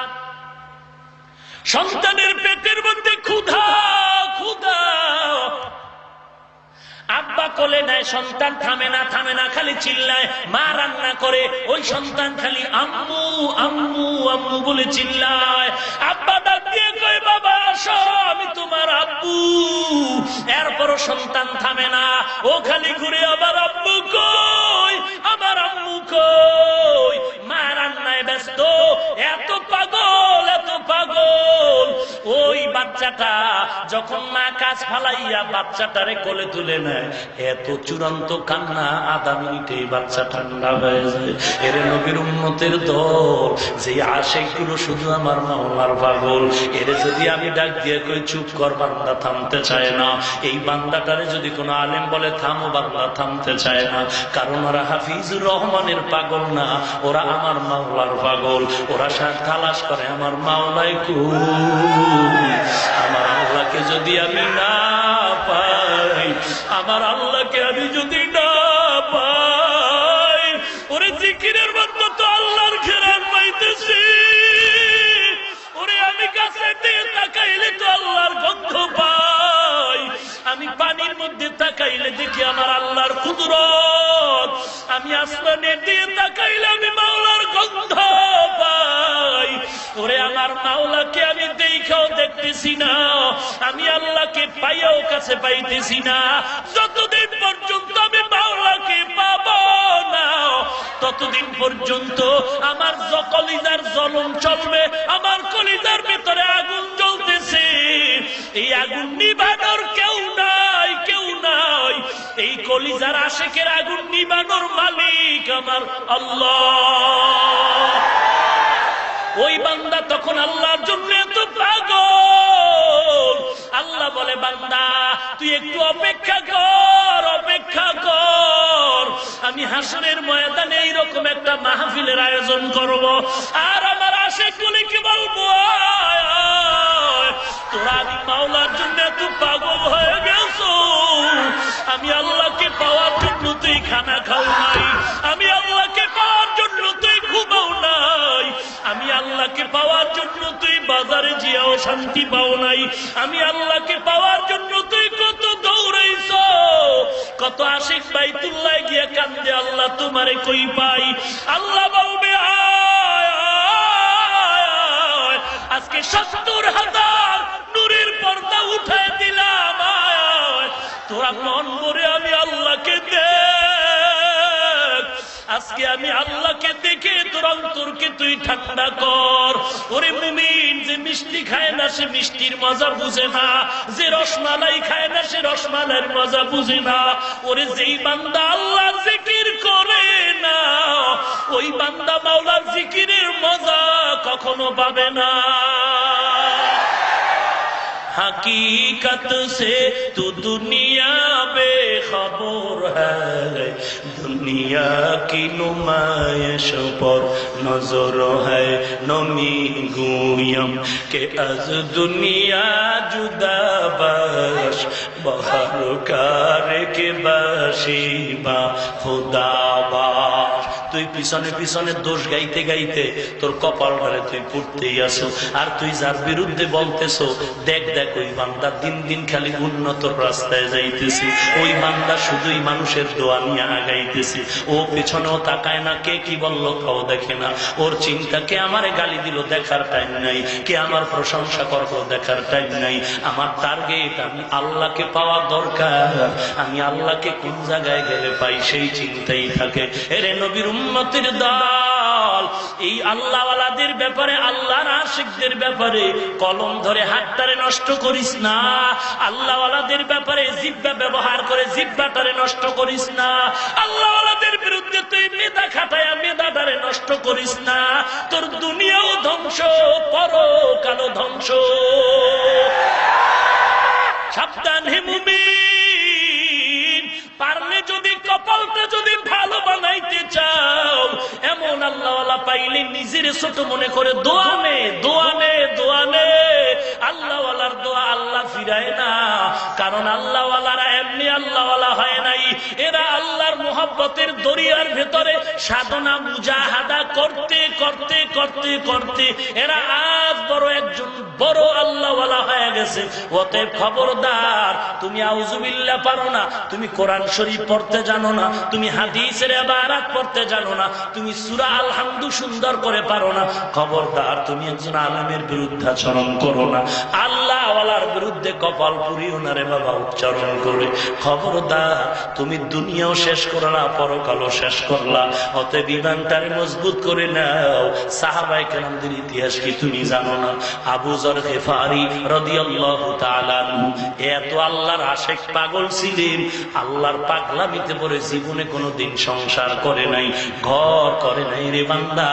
সন্তানের পেটের মধ্যে ক্ষুধা ক্ষুধা, আব্বা কোলে নেয় সন্তান থামে না খালি চিল্লায়। মা রান্না করে, ওই সন্তান খালি আম্মু আম্মু আম্মু বলে চিল্লায়। আব্বা ডাক দিয়ে কয় বাবা আসো আমি তোমার আব্বু। এরপরও সন্তান থামে না, ও খালি ঘুরে আবার আব্বু কই, আমার আম্মু কই। মা রান্নায় ব্যস্ত, এত পাগল এত পাগল। ওই বাচ্চাটা যখন মা কাজ ফালাইয়া বাচ্চাটারে কোলে তুলে নেয়, এত চূড়ান্ত কান্না, আধা মিনিটে বাচ্চা ঠান্ডা হয়ে যায়। এর নবীর উম্মতের দল, যে আশিকগুলো শুধু আমার মাওলার পাগল, এর যদি আমি ডাক দিয়ে কই চুপ কর, বান্দা থামতে চায় না। এই বান্দাটারে যদি কোনো আলেম বলে থামো, বান্দা থামতে চায় না। কারণ ওরা হাফিজুর রহমানের পাগল না, ওরা আমার মাওলার পাগল। ওরা তালাশ করে আমার মাওলাই কই। আমার আল্লাহকে যদি আমি না পাই, আমার আল্লাহকে আমি যদি না পাই, ওরে জিকিরের মধ্যে তো আল্লাহর ঘেরান পাইতেছি। ওরে আমি কাছে দিয়ে তাকাইলে তো আল্লাহর গন্ধ পাই। আমি পানির মধ্যে তাকাইলে দেখি আমার আল্লাহর কুদরত। আমি আসমানের দিয়ে তাকাইলে আমি মাওলার গন্ধ পাই। ওরে আমার মাওলাকে আমি দেখাও দেখতেছি না, আমি আল্লাহকে পাইয়াও কাছে পাইতেছি না। যতদিন পর্যন্ত আমি মাওলাকে পাবো না, ততদিন পর্যন্ত আমার কলিজার জ্বলন চলবে। আমার কলিজার ভিতরে আগুন জ্বলতেছে, এই আগুন নিভানোর কেউ নাই, কেউ নাই। এই কলিজার আশিকের আগুন নিভানোর মালিক আমার আল্লাহ। ওই বান্দা তখন আল্লাহর জন্য এত পাগল। আল্লাহ বলে বান্দা তুই একটু অপেক্ষা কর, অপেক্ষা কর। আমি হাসরের ময়দানে এইরকম একটা মাহফিলের আয়োজন করব, আর আমার আশিকগুলিকে বলবো তোরা আমি মাওলার জন্য এত পাগল হয়ে গেছো। আমি আল্লাহকে পাওয়ার জন্য তুই খানা খাও নাই, আমি আল্লাহকে পাওয়ার জন্য তুই ঘুমাও নাই, আমি আল্লাহকে পাওয়ার জন্য তুই বাজারে জিয়াও শান্তি পাও নাই, আমি আল্লাহকে পাওয়ার জন্য তুই কত দৌড়াইছ। কত আশিক বাইতুল্লাহ গিয়ে কান্দে আল্লাহ তোমারে কই পাই। আল্লাহ বলবে আজকে ৭০,০০০ নূরের পর্দা উঠায় দিলাম, তোরা মন করে আমি আল্লাহকে দেখ। আজকে আমি আল্লাহকে দেখে তোর অন্তরকে তুই ঠান্ডা কর। ওরে মুমিন, যে মিষ্টি খায় না সে মিষ্টির মজা বুঝে না, যে রসমালাই খায় না সে রসমালাইয়ের মজা বুঝে না। ওরে যেই বান্দা আল্লাহ জিকির করে না, ওই বান্দা মাওলার জিকিরের মজা কখনো পাবে না। हकीकत से तू दुनिया बेखबर है, दुनिया की नुमाइश पर नजर है। नमी गुयम के अज दुनिया जुदा बश, बहर कार के बशीबा खुदा बाश। তুই পিছনে পিছনে দোষ গাইতে গাইতে তোর কপাল ধরে তুই পড়তেই আসো, আর তুই যার বিরুদ্ধে বলতেছো দেখ দেখ ওই বান্দা দিন দিন খালি উন্নত রাস্তায় যাইতেছি, ওই বান্দা শুধুই মানুষের দোয়া নিয়ে আগাইতেছি। ও পিছনেও তাকায় না, কে কি বললো তাও দেখে না। ওর চিন্তা কে আমারে গালি দিল দেখার টাইম নাই, কে আমার প্রশংসা করবো দেখার টাইম নাই। আমার টার্গেট আমি আল্লাহকে পাওয়া দরকার, আমি আল্লাহকে কোন জায়গায় গেলে পাই সেই চিন্তাই থাকে। এরে নবীর উম্মতের দল, এই আল্লাহওয়ালাদের ব্যাপারে, আল্লাহর আশিকদের ব্যাপারে কলম ধরে হাতটারে নষ্ট করিস না। আল্লাহওয়ালাদের ব্যাপারে জিহ্বা ব্যবহার করে জিহ্বাটারে নষ্ট করিস না। আল্লাহওয়ালাদের বিরুদ্ধে তুই মেধা খাটায়া মেধাটারে নষ্ট করিস না। তোর দুনিয়াও ধ্বংস, পরকালও ধ্বংস। সাবধান হে মুমিন, পারলে যদি কপালটা যদি ভালো বানাইতে চাও, এমন আল্লাহওয়ালা পাইলে নিজের ছোট মনে করে দোয়া নে, দোয়া নে, দোয়া নে। আল্লাহওয়ালার দোয়া আল্লাহ ফিরায় না, কারণ আল্লাহওয়ালারা এমনি আল্লাহওয়ালা হয় নাই। এরা আল্লাহর মুহাব্বতের দরিয়ার ভেতরে সাধনা মুজাহাদা করতে করতে করতে করতে এরা আজ বড় একজন বড় আল্লাহওয়ালা হয়ে গেছে। অতএব খবরদার, তুমি আউযুবিল্লাহ পারো না, তুমি কোরআন শরীফ পড়তে জানো না, তুমি হাদিসের ইবারত পড়তে জানো না, তুমি সূরা আল হামদু সুন্দর করে পারো না, খবরদার তুমি একজন আলেমের বিরুদ্ধে আচরণ করো না। আল্লাহওয়ালার বিরুদ্ধে কপাল পুরিও না রে বাবা উচ্চারণ করে। খবরদার, তুমি দুনিয়াও শেষ করলা, পরকালও শেষ করলা। অতএব ঈমানটারে মজবুত করে নাও। সাহাবায়ে কেরামদের ইতিহাস কি তুমি জানো না? আবু যর গিফারি রাদিয়াল্লাহু তাআলা আনহু এত আল্লাহর আশিক পাগল ছিলেন, আল্লাহর পাগলামিতে পড়ে জীবনে কোনোদিন সংসার করে নাই, ঘর করে নাই রে বান্দা।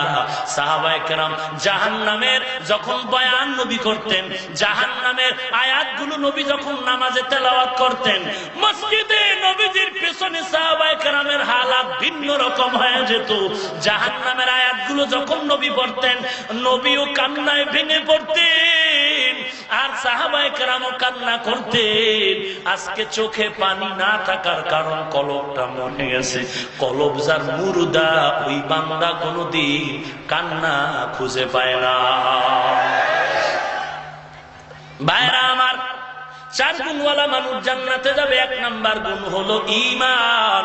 সাহাবায়ে কেরাম জাহান্নামের যখন বয়ান নবী করতেন, জাহান্নামের আয়াতগুলো নবী যখন নামাজে তেলাওয়াত করতেন, মসজিদে নবীজির পেছনে সাহাবায়ে কেরামের হালাত ভিন্ন রকম হয়ে যেত। জাহান্নামের আয়াতগুলো যখন নবী পড়তেন, নবীও কান্নায় ভেঙে পড়তেন, আর সাহাবায়ে কেরামও কান্না করতেন। আজকে চোখে পানি না থাকার কারণ কলবটা মরে গেছে। কলব যার মুর্দা, ওই বান্দা কোনদিন কান্না খুঁজে পায় না। ভাইরা আমার, 4 গুণওয়ালা মানুষ জান্নাতে যাবে। 1 নাম্বার গুণ হলো ঈমান।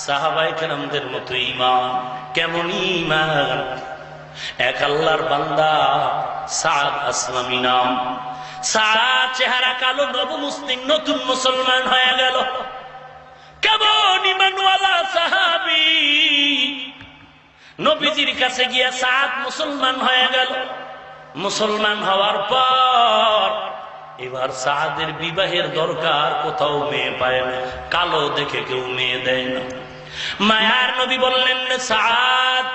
সাহাবায়ে কেরামদের মতো ঈমান। কেমন ঈমান? এক আল্লাহর বান্দা সাদ আসলামী নাম। সাদ চেহারা কালো, নব মুসলিম, নতুন মুসলমান হয়ে গেল। কেমন ঈমানওয়ালা সাহাবী! নবীজির কাছে গিয়া সাদ মুসলমান হয়ে গেল। মুসলমান হওয়ার পর এবার সাদের বিবাহের দরকার, কোথাও মেয়ে পায় না, কালো দেখে কেউ মেয়ে দেয় না। মায়ার নবী বললেন, সাদ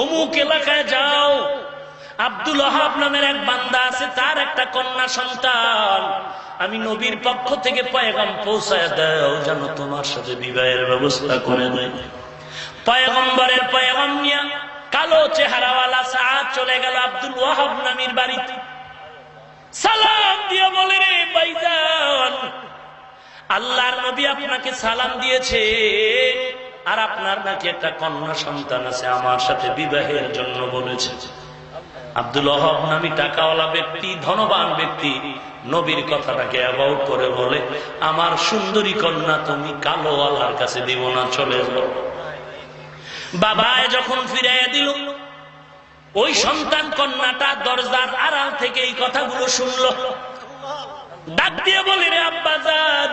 অমুক এলাকায় যাও, আব্দুল ওয়াহাব নামের এক বান্দা আছে, তার একটা কন্যা সন্তান, আমি নবীর পক্ষ থেকে পয়গাম পৌঁছায় দাও যেন তোমার সাথে বিবাহের ব্যবস্থা করে দেয়। পয়গম্বরের পয়গাম নিয়ে কালো চেহারাওয়ালা সাদ চলে গেল আব্দুল ওয়াহাব নামের বাড়িতে। সালাম দিয়ে বলে, রে ভাইজান, আল্লাহর নবী আপনাকে সালাম দিয়েছে, আর আপনার নাকি একটা কন্যা সন্তান আছে, আমার সাথে বিবাহের জন্য বলেছে। আব্দুল ওয়াহাব নামী টাকাওয়ালা ব্যক্তি, ধনবান ব্যক্তি, নবীর কথাটাকে অ্যাবাউট করে বলে, আমার সুন্দরী কন্যা তুমি কালোওয়ালার কাছে দিব না, চলে যাও। বাবায় যখন ফিরাইয়া দিল, ওই সন্তান কন্যাটা দরজার আড়াল থেকে এই কথাগুলো শুনলো। ডাক দিয়ে বলে, রে আব্বাজান,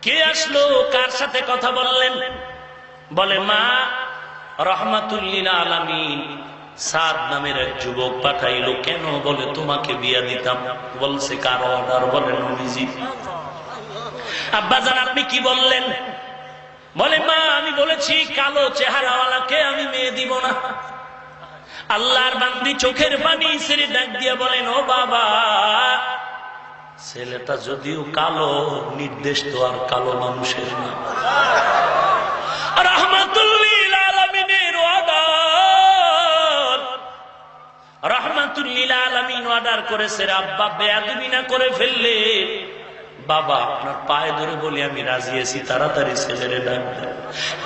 কে আসলো, কার সাথে কথা বললেন? বলে, মা, রহমাতুল লিল আলামিন সাদ নামের এক যুবক পাঠাইলো। কেন? বলে, তোমাকে বিয়া দিতাম। বলছে, কার অর্ডার? বলে, নবীজি। আব্বাজান, আপনি কি বললেন? বলে, মা, আমি বলেছি কালো চেহারাওয়ালাকে আমি মেয়ে দিব না। আল্লাহর বান্দি চোখের পানি ছেড়ে ডাক দিয়ে বলেন, ও বাবা, ছেলেটা যদিও কালো, নির্দেশ তো আর কালো মানুষের না। রহমাতুল লিল আলামিনের অর্ডার, রহমাতুল লিল আলামিন অর্ডার করেছে। আব্বা বেয়াদবি না করে ফেললে, বাবা আপনার পায়ে ধরে বলি আমি রাজি আছি, তাড়াতাড়ি ছেলেরে ডাক দেন,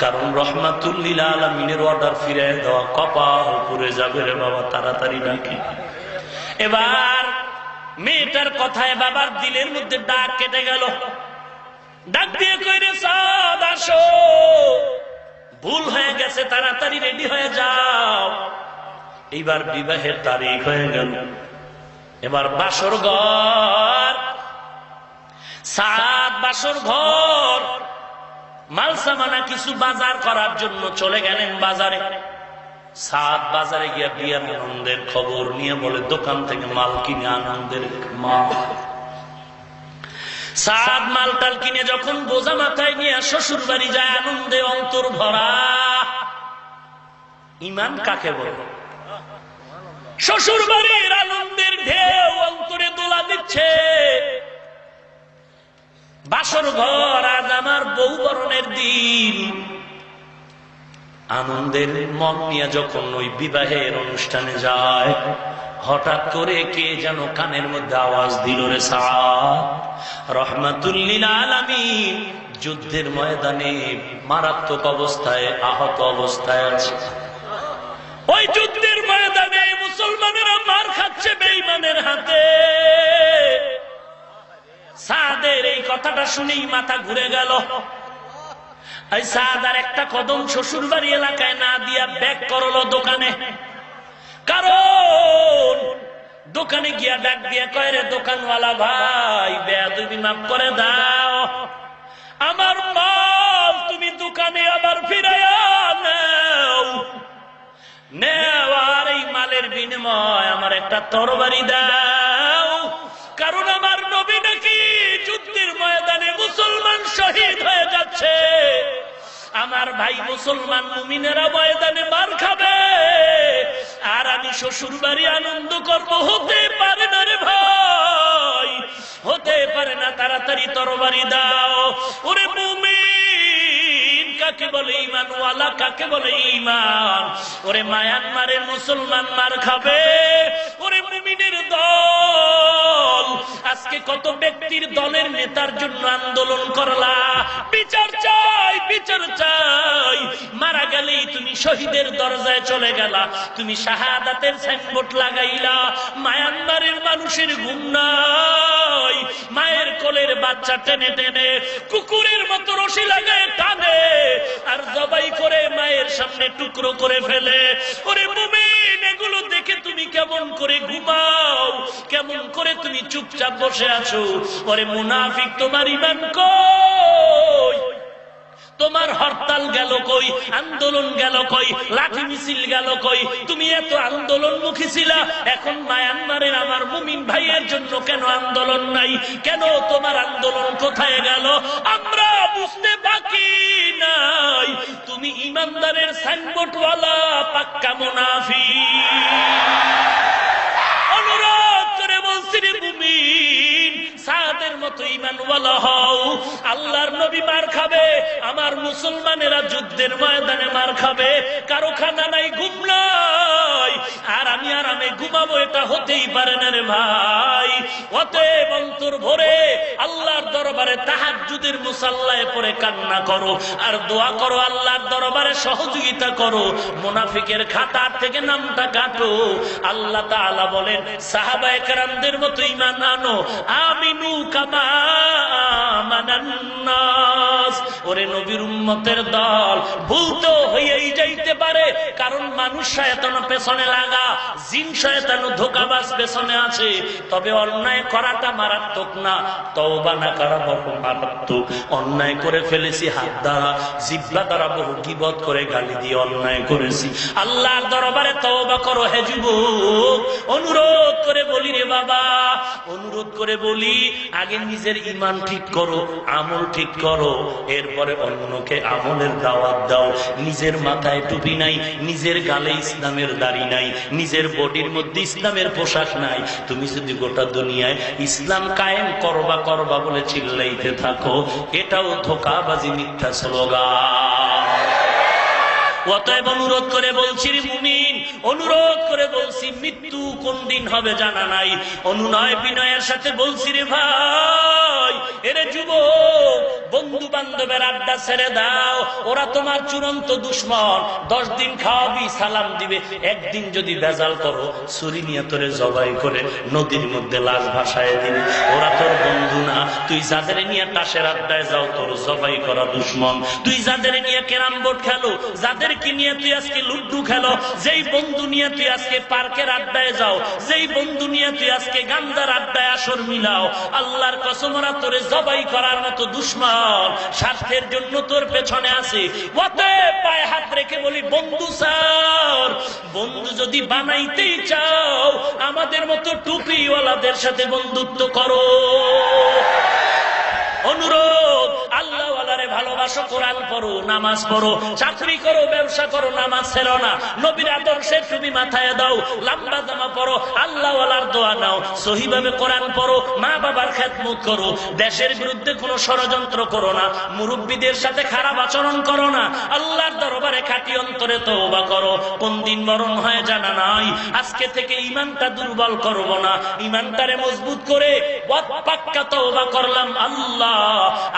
কারণ রহমাতুল লিল আলামিনের অর্ডার ফিরিয়ে দেওয়া কপাল পুড়ে যাবে রে বাবা, তাড়াতাড়ি ডাকি। এবার মেয়েটার কথায় বাবার দিলের মধ্যে ডাক কেটে গেল। ডাক দিয়ে কইরে, সাদ আসো, ভুল হয়ে গেছে, তাড়াতাড়ি রেডি হয়ে যাও। এইবার বিবাহের তারিখ হয়ে গেল। এবার বাসর ঘর, সাদ বাসর ঘর, মাল সামানা কিছু বাজার করার জন্য চলে গেলেন বাজারে। সাদ বাজারে গিয়া বিয়ার আনন্দের খবর নিয়ে বলে, দোকান থেকে মাল কিনে আনন্দের মাল। সাদ মালটাল কিনে যখন বোঝা মাথায় নিয়ে শ্বশুর বাড়ি যায়, আনন্দে অন্তর ভরা। ঈমান কাকে বলে? শ্বশুর বাড়ির আনন্দের ঢেউ অন্তরে দোলা দিচ্ছে। বাসর ঘর, আজ আমার বউ বরণের দিন। আনন্দের মন নিয়ে যখন ওই বিবাহের অনুষ্ঠানে যায়, হঠাৎ করে কে যেন কানের মধ্যে আওয়াজ দিল, রে সাদ, রহমাতুল লিল আলামিন যুদ্ধের ময়দানে মারাত্মক অবস্থায়, আহত অবস্থায় আছে। ওই যুদ্ধের ময়দানে মুসলমানেরা মার খাচ্ছে বেঈমানের হাতে। সাদের এই কথাটা শুনেই মাথা ঘুরে গেল। এই সাদার একটা কদম শ্বশুর বাড়ি এলাকায় না দিয়া ব্যাক করলো দোকানে। কারণ দোকানে গিয়া ডাক দিয়া কয়, রে দোকানওয়ালা ভাই, বেয়াদবি মাফ করে দাও, আমার মাল তুমি দোকানে আবার ফিরাইয়া নাও, নেওয়ার এই মালের বিনিময় আমার একটা তরবারি দাও, কারণ আমার নবী নাকি যুদ্ধের ময়দানে মুসলমান শহীদ হয়ে যাচ্ছে, আমার ভাই মুসলমান মুমিনেরা ময়দানে মার খাবে, আর আমি শ্বশুর বাড়ি আনন্দ করবো। হতে পারে না রে ভাই, হতে পারে না, তাড়াতাড়ি তরবারি দাও। ওরে মুমিন কাকে বলে, ঈমানওয়ালা কাকে বলে ঈমান। ওরে মায়ানমারের মুসলমান মার খাবে, ওরে মুমিনের দল আজকে কত ব্যক্তির দলের নেতার জন্য আন্দোলন করলা, বিচার চাই, বিচার চাই। মারা গেলেই তুমি শহীদের দরজায় চলে গেলা, তুমি শাহাদাতের সাইনবোর্ড লাগাইলা। মায়ানমারের মানুষের ঘুম নাই, মায়ের কোলের বাচ্চা টেনে টেনে কুকুরের মতো রশি লাগায় টানে, আর জবাই করে মায়ের সামনে টুকরো করে ফেলে। ওরে মুমিন, এগুলো দেখে তুমি কেমন করে ঘুমাও, কেমন করে তুমি চুপচাপ বসে আছো? ওরে মুনাফিক, তোমার ঈমান কই? তোমার হরতাল গেল কই? আন্দোলন গেল কই? লাঠি মিছিল গেল কই? তুমি এত আন্দোলনমুখী ছিলা, এখন মায়ানমারের আমার মুমিন ভাইয়ের জন্য কেন আন্দোলন নাই? কেন তোমার আন্দোলন কোথায় গেল? আমরা বুঝতে বাকি নাই, তুমি ইমানদারের সাইনবোর্ডওয়ালা পাক্কা মুনাফিক। অনুরোধ করে বলছি রে মুমিন, সাদের মতো ঈমানওয়ালা হও। আল্লাহর নবী মার খাবে, আমার মুসলমানেরা যুদ্ধের ময়দানে মার খাবে, কারো খানা নাই, ঘুম নাই, আর আমি আরামে ঘুমাবো, এটা হতেই পারে না রে ভাই। অতএব অন্তর ভরে আল্লাহর দরবারে তাহাজ্জুদের মুসাল্লায় পড়ে কান্না করো, আর দোয়া করো, আল্লাহর দরবারে সহযোগিতা করো, মুনাফিকের খাতার থেকে নামটা কাটো। আল্লাহ তাআলা বলেন, সাহাবায়ে কেরামদের মতো ঈমান আনো, আমিনু কামা আমানান নাস। ওরে নবীর উম্মতের দল, ভুল তো হয়েই যাইতে পারে, কারণ মানুষ শয়তান পেছনে লাগা, জিন শয়তান ধোঁকাবাজ পেছনে আছে, তবে অন্যায় করাটা মারাত্মক না, তওবা না করা বড় মারাত্মক। অন্যায় করে ফেলেছি হাত দ্বারা, জিহ্বা দ্বারা বহু গীবত করে গালি দিয়ে অন্যায় করেছি, আল্লাহর দরবারে তওবা করো। হে যুবক, অনুরোধ করে বলি রে বাবা, অনুরোধ করে বলি, আগে নিজের ঈমান ঠিক করো, আমল ঠিক করো, এরপরে অন্যকে আমলের দাওয়াত দাও। নিজের মাথায় টুপি নাই, নিজের গালে ইসলামের দাড়ি নাই, নিজের বডির মধ্যে ইসলামের পোশাক নাই, তুমি যদি গোটা দুনিয়ায় ইসলাম কায়েম করবা করবা বলে চিল্লাইতে থাকো, এটাও ধোঁকাবাজি, মিথ্যা স্লোগান। অতএব অনুরোধ করে বলছি রে মুমিন, অনুরোধ করে বলছি, মৃত্যু কোন দিন হবে জানা নাই, অনুনয় বিনয়ের সাথে বলছি রে ভাই, এরে যুবক, বন্ধু বান্ধবের আড্ডা ছেড়ে দাও, ওরা তোমার চূড়ান্ত দুশ্মন। 10 দিন খাওয়াবি, সালাম দিবে, একদিন যদি বেজাল করো, ছুরি নিয়ে তোরে জবাই করে নদীর মধ্যে লাশ ভাসায় দিবে। ওরা তোর বন্ধু না। তুই যাদের নিয়ে তাসের আড্ডায় যাও, তোর জবাই করা দুশ্মন। তুই যাদের নিয়ে ক্যারাম বোর্ড খেলো, যাদের কি নিয়ে তুই আজকে লুড্ডু খেলো, যেই বন্ধু নিয়ে তুই আজকে পার্কের আড্ডায় যাও, যেই বন্ধু নিয়ে তুই আজকে গান্দার আড্ডায় আসর মিলাও, আল্লাহর কসম ওরা তোরে জবাই করার মতো দুশ্মন, স্বার্থের জন্য তোর পেছনে আছে। অতএব পায়ে হাত রেখে বলি, বন্ধু স্যার, বন্ধু যদি বানাইতেই চাও, আমাদের মতো টুপিওয়ালাদের সাথে বন্ধুত্ব করো। অনুরোধ, আল্লাহ ওয়ালারে ভালোবাসো, কোরআন পড়ো, নামাজ পড়ো, চাকরি করো, ব্যবসা করো, নামাজ ছেড়ো না, নবীর আদর্শের টুপি মাথায় দাও, লম্বা জামা পড়ো, আল্লাহ ওয়ালার দোয়া নাও, সহিভাবে কোরআন পড়ো, মা বাবার খেদমত করো, দেশের বিরুদ্ধে কোনো ষড়যন্ত্র করো না, মুরব্বীদের সাথে খারাপ আচরণ করো না, আল্লাহর দরবারে খাঁটি অন্তরে তওবা করো। কোন দিন মরণ হয় জানা নাই, আজকে থেকে ঈমানটা দুর্বল করব না, ঈমানটারে মজবুত করে পাক্কা তওবা করলাম, আল্লাহ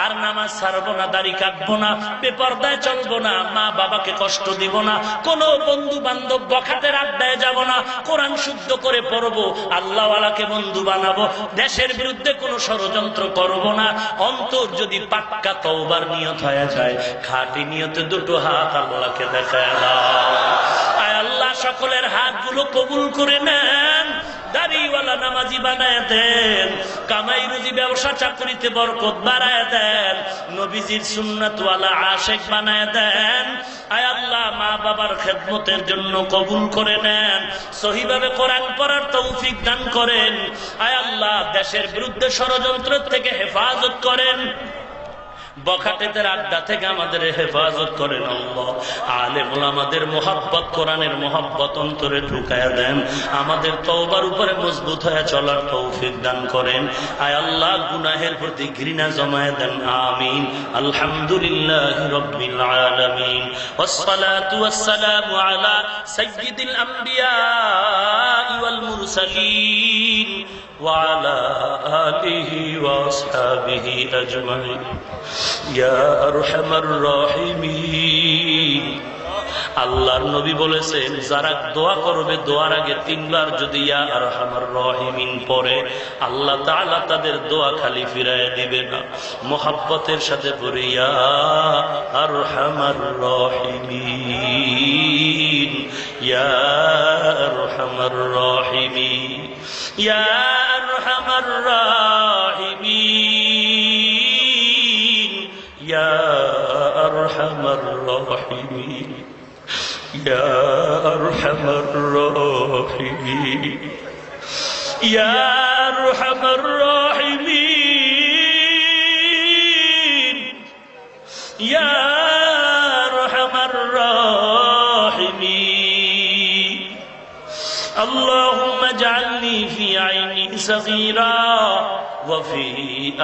আর নামাজ ছাড়বো না, দাড়ি দাড়ি কাটবো না, বেপরদায় চলবো না, মা বাবাকে কষ্ট দিব না, কোনো বন্ধু বান্ধব বখাটের আড্ডায় যাব না, কোরআন শুদ্ধ করে পড়বো, আল্লাহওয়ালাকে বন্ধু বানাবো, দেশের বিরুদ্ধে কোনো ষড়যন্ত্র করব না। অন্তর যদি পাক্কা তওবার নিয়ত হয়ে যায়, খাঁটি নিয়তে দুটো হাত আল্লাহকে দেখায় দাও। আয় আল্লাহ, সকলের হাতগুলো কবুল করে নেন, দাড়িওয়ালা নামাজি বানায় দেন, কামাই রুজি ব্যবসা চাকরিতে বরকত বাড়ায় দেন, নবীজির সুন্নাতওয়ালা আশেক বানায় দেন। আয় আল্লাহ, মা বাবার খেদমতের জন্য কবুল করে নেন, সহিভাবে কোরআন পড়ার তৌফিক দান করেন। আয় আল্লাহ, দেশের বিরুদ্ধে ষড়যন্ত্র থেকে হেফাজত করেন, বখাটেদের আড্ডা থেকে আমাদের হেফাজত করেন আল্লাহ। আলেম ওলামাদের মোহাব্বত, কোরআনের মোহাব্বত অন্তরে ঢুকায়া দেন, আমাদের তওবার উপরে মজবুত হয়ে চলার তৌফিক দান করেন। আয় আল্লাহ, গুনাহের প্রতি ঘৃণা জমায়ে দেন, আমিন। আলহামদুলিল্লাহি রাব্বিল আলামিন, ওয়াসসালাতু ওয়াসসালামু আলা সাইয়্যিদিল আমবিয়া ওয়াল মুরসালিন ওয়া আলা আলিহি ওয়া আসহাবিহি আজমাইন। ইয়া আরহামার রাহিমিন। আল্লাহর নবী বলেছেন, যারা দোয়া করবে দোয়ার আগে 3 বার যদি ইয়া আরহামার রাহিমিন পড়ে, আল্লাহ তাআলা তাদের দোয়া খালি ফিরায় দিবে না। মোহাব্বতের সাথে পড়ে ইয়া আরহামার রাহিমিন, ইয়া আরহামার রাহিমিন, ইয়া আরহামার রাহিমিন, ইয়া আরহামার রাহিমিন, ইয়া আরহামার রাহিমিন, ইয়া আরহামার রাহিমিন, ইয়া আরহামার রাহিমিন। اللهم اجعلني في عيني صغيرا وفي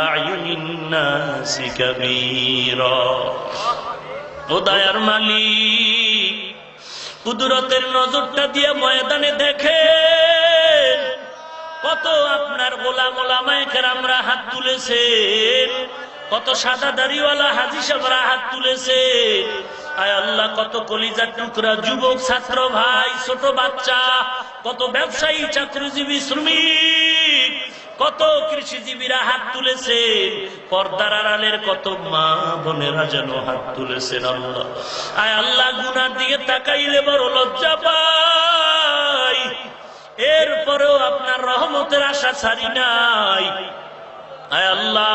أعين الناس كبيرا। ও দয়ার মালিক, কুদরতের নজরটা দিয়ে ময়দানে দেখেন, কত আপনার গোলাম ওলামায়ে কেরামরা হাত তুলেছেন, কত সাদা দাড়িওয়ালা হাজী সাহেবরা হাত তুলেছেন। আয় আল্লাহ, কত কলিজার টুকরা যুবক ছাত্র ভাই, ছোট বাচ্চা, কত ব্যবসায়ী, চাকরিজীবী, শ্রমিক, কত কৃষিজীবীরা হাত তুলেছেন, পর্দার আড়ালের কত মা বোনেরা যেন হাত তুলেছেন। আল্লাহ, আয় আল্লাহ, গুনার দিকে তাকাইলে বড় লজ্জা পাই, এরপরেও আপনার রহমতের আশা ছাড়ি নাই। আয় আল্লাহ,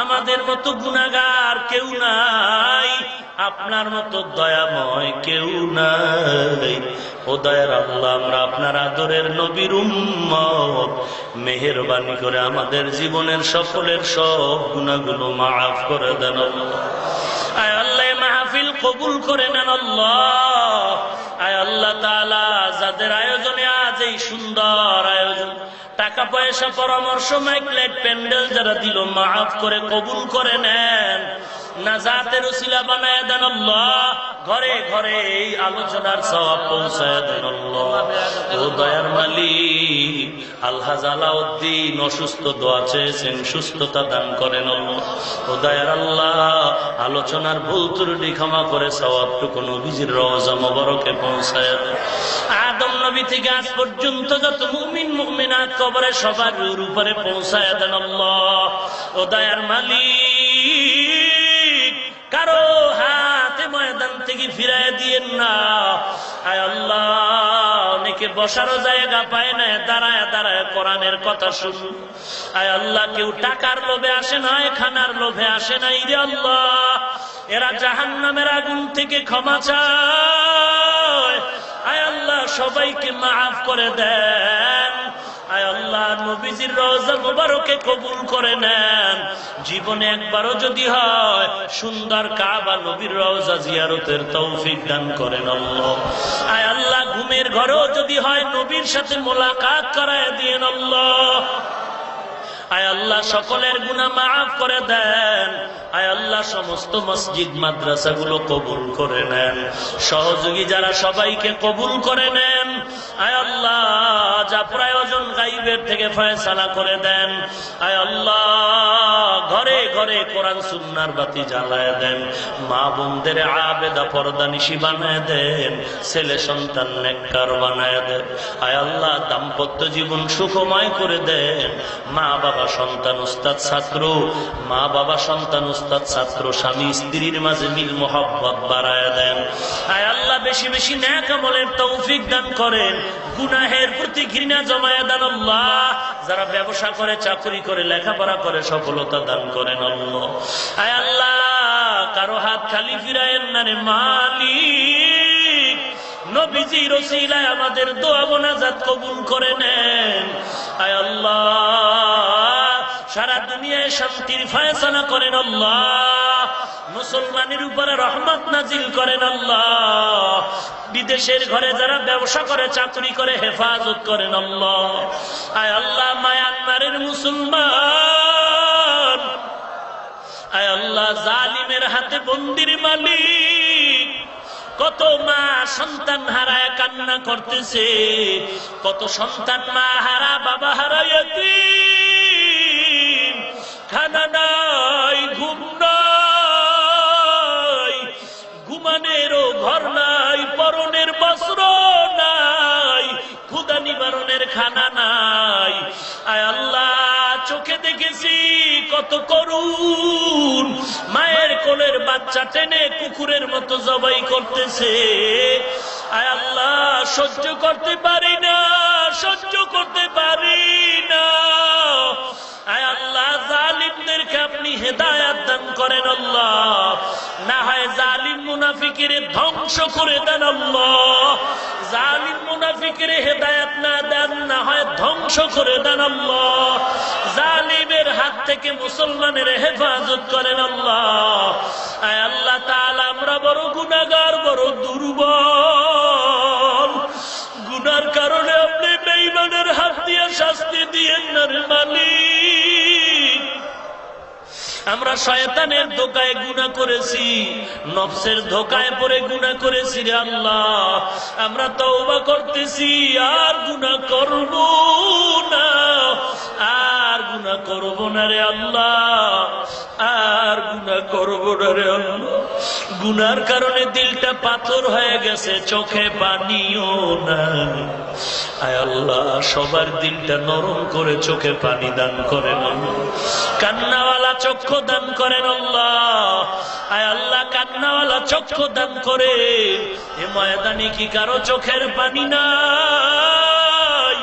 আমাদের মতো গুনাহগার কেউ নাই, আপনার মতো দয়াময় কেউ নাই। ও দয়ার আল্লাহ, আমরা আপনার আদরের নবীর উম্মত, মেহেরবানি করে আমাদের জীবনের সকলের সব গুনাহগুলো মাফ করে দেন আল্লাহ। আয় আল্লাহ, মাহফিল কবুল করে নেন আল্লাহ। আয় আল্লাহ তাআলা, যাদের আয়োজনে আজ এই সুন্দর আয়োজন, টাকা পয়সা, পরামর্শ, মাইক, প্যান্ডেল যারা দিল, মাফ করে কবুল করে নেন, নাজাতের উসিলা বানায় দেন আল্লাহ। ঘরে ঘরে এই আলোচনার সওয়াব পৌঁছায় দেন আল্লাহ। ও দয়ার মালিক, আলহাজ আলাউদ্দিন অসুস্থ, দোয়া চেয়েছেন, সুস্থতা দান করেন আল্লাহ। ও দয়ার আল্লাহ, আলোচনার ভুল ত্রুটি ক্ষমা করে সওয়াবটুকু নবীজির রওজা মোবারকে পৌঁছায় দেন। আদম নবী থেকে আজ পর্যন্ত যত মুমিন মুমিনাত কবরে, সবার রূর উপরে পৌঁছায় দেন আল্লাহ। ও দয়ার মালিক, কারো হাতে ময়দান থেকে ফিরায় দিয়েন না। আয় আল্লাহ, অনেকে বসারও জায়গা পায় না, দাঁড়ায় দাঁড়ায় কোরআনের কথা শুন। আয় আল্লাহ, কেউ টাকার লোভে আসে না, খানার লোভে আসে না। রে আল্লাহ, এরা জাহান্নামের আগুন থেকে ক্ষমা চায়। আয় আল্লাহ, সবাইকে মাফ করে দেন। আয় আল্লাহ, নবীজির রওজা মোবারকে কবুল করে নেন। জীবনে একবারও যদি হয়, সুন্দর কাবা নবীর রওজা জিয়ারতের তৌফিক দান করেন আল্লাহ। আয় আল্লাহ, ঘুমের ঘরেও যদি হয়, নবীর সাথে মোলাকাত করায় দিয়েন আল্লাহ। আয় আল্লাহ, সকলের গুনাহ মাফ করে দেন। আয় আল্লাহ, সমস্ত মসজিদ মাদ্রাসাগুলো কবুল করে নেন। সহযোগী যারা, সবাইকে কবুল করে নেন। আয় আল্লাহ, যা প্রয়োজন গাইবের থেকে ফয়সালা করে দেন। আয় আল্লাহ, ঘরে ঘরে কোরআন সুন্নাহর বাতি জ্বালায় দেন, মা বোনদের আবেদা পর্দানিশী বানায় দেন, ছেলে সন্তান নেককার বানায় দেন। আয় আল্লাহ দাম্পত্য জীবন সুখময় করে দেন। মা বাবা সন্তান উস্তাদ ছাত্র, মা বাবা সন্তান উস্তাদ ছাত্র, স্বামী স্ত্রীর মাঝে মিল মোহাব্বত বাড়ায় দেন। আয় আল্লাহ বেশি বেশি নেক আমলের তৌফিক দান করেন, গুনাহের প্রতি ঘৃণা জমায়ে দেন আল্লাহ। যারা ব্যবসা করে, চাকরি করে, লেখাপড়া করে সফলতা দান করেন আল্লাহ। আয় আল্লাহ কারো হাত খালি ফিরায়েন না রে মালিক। নবীজির ওসিলায় আমাদের দোয়া মোনাজাত কবুল করে নেন। আয় আল্লাহ সারা দুনিয়ায় শান্তির ফয়সালা করেন আল্লাহ। মুসলমানের উপরে রহমত নাজিল করেন আল্লাহ। বিদেশের ঘরে যারা ব্যবসা করে, চাকরি করে, হেফাজত করেন আল্লাহ। আয় আল্লাহ মায়ানমারের মুসলমান, আয় আল্লাহ জালিমের হাতে বন্দির মালিক। কত মা সন্তান হারায় কান্না করতেছে, কত সন্তান মা হারা, বাবা হারা, ইয়াতীম, খানা নাই, ঘুম নাই, ঘুমানেরও ঘর নাই, পরনের বস্ত্র নাই, ক্ষুধা নিবারণের খানা নাই। আয় আল্লাহ চোখে দেখেছি কত করুণ, মায়ের কোলের বাচ্চা টেনে কুকুরের মতো জবাই করতেছে। আয় আল্লাহ সহ্য করতে পারি না, সহ্য করতে পারি না। আয় আল্লাহ জালিমদেরকে আপনি হেদায়েত দান করেন আল্লাহ, না হয় জালিম মুনাফিকের ধ্বংস করে দেন আল্লাহ। জালিম মুনাফিকের হেদায়েত না দেন, না হয় ধ্বংস করে দেন আল্লাহ। জালিমের হাত থেকে মুসলমানের হেফাজত করেন আল্লাহ। আয় আল্লাহ তাআলা আমরা বড় গুনাহগার, বড় দুর্বল, গুনার কারণে আপনি বেঈমানের হাত দিয়ে শাস্তি দিয়েন না রে মালিক। আমরা শয়তানের ধোঁকায় গুনাহ করেছি, নফসের ধোঁকায় পড়ে গুনাহ করেছি রে আল্লাহ। আমরা তওবা করতেছি, আর গুনাহ করব না, আর গুনাহ করব না রে আল্লাহ, আর গুনাহ করব না রে আল্লাহ। গুনার কারণে দিলটা পাথর হয়ে গেছে, চোখে পানিও নাই। আয় আল্লাহ সবার দিলটা নরম করে চোখে পানি দান করেন আল্লাহ। কান্নাওয়ালা চক্ষু দান করেন আল্লাহ। আয় আল্লাহ কান্নাওয়ালা চক্ষু দান করে। এ ময়দানে কি কারো চোখের পানি নাই?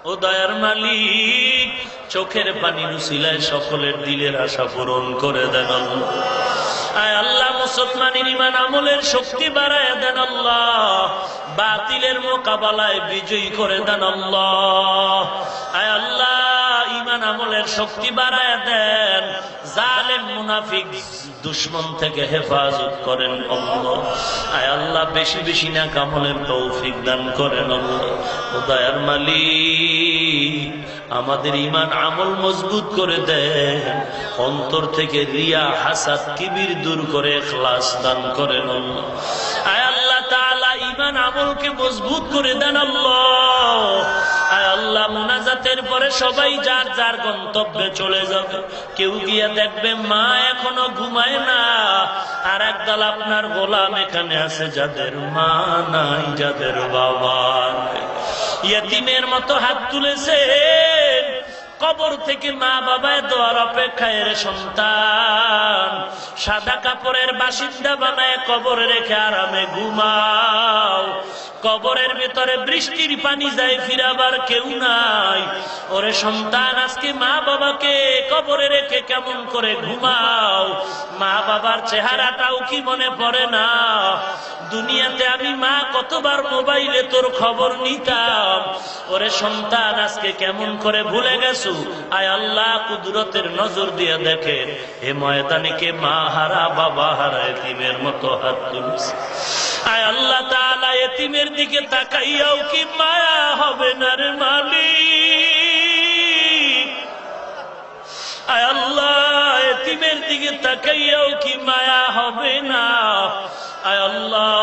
ও দয়ার মালিক চোখের পানির উসিলায় সকলের দিলের আশা পূরণ করে দেন আল্লাহ। আয় আল্লাহ মুসলমানের ঈমান আমলের শক্তি বাড়ায় দেন আল্লাহ, বাতিলের মোকাবেলায় বিজয়ী করে দেন আল্লাহ। আয় আল্লাহ ঈমান আমলের শক্তি বাড়ায় দেন, জালেম মুনাফিক দুশমন থেকে হেফাজত করেন আল্লাহ। আয় আল্লাহ বেশি বেশি নেক আমলের তৌফিক দান করেন আল্লাহ। ও দয়ার মালিক আমাদের ঈমান আমল মজবুত করে দেন, অন্তর থেকে রিয়া হাসাদ কিবির দূর করে ইখলাস দান করেন আল্লাহ। আয় আল্লাহ তাআলা ঈমান আমলকে মজবুত করে দেন আল্লাহ। আয় আল্লাহ মুনাজাতের পরে সবাই যার যার গন্তব্যে চলে যাবে। কেউ গিয়ে দেখবে মা এখনো ঘুমায় না, আর একদল আপনার গোলাম এখানে আছে যাদের মা নাই, যাদের বাবা নাই, ইয়েতিমের মতো হাত তুলেছেন। কবর থেকে মা বাবায় দোয়ার অপেক্ষায় রে সন্তান, সাদা কাপড়ের বাসিন্দা বানায় কবরে রেখে আরামে ঘুমাও। কবরের ভিতরে বৃষ্টির পানি যায়, ফিরাবার কেউ নাই। ওরে সন্তান আজকে মা বাবাকে কবরে রেখে কেমন করে ঘুমাও? মা বাবার চেহারাটাও কি মনে পড়ে না? দুনিয়াতে আমি মা কতবার মোবাইলে তোর খবর নিতাম, ওরে সন্তান আজকে কেমন করে ভুলে গেছো? আয় আল্লাহ কুদরতের নজর দিয়ে দেখেন এ ময়দানে কে মা হারা বাবা হারা এতিমের মতো হাত তুলছে। আয় আল্লাহ তাআলা এতিমের দিকে তাকাইয়াও কি মায়া হবে না রে মালিক? আয় আল্লাহ এতিমের দিকে তাকাইয়াও কি মায়া হবে না? আয় আল্লাহ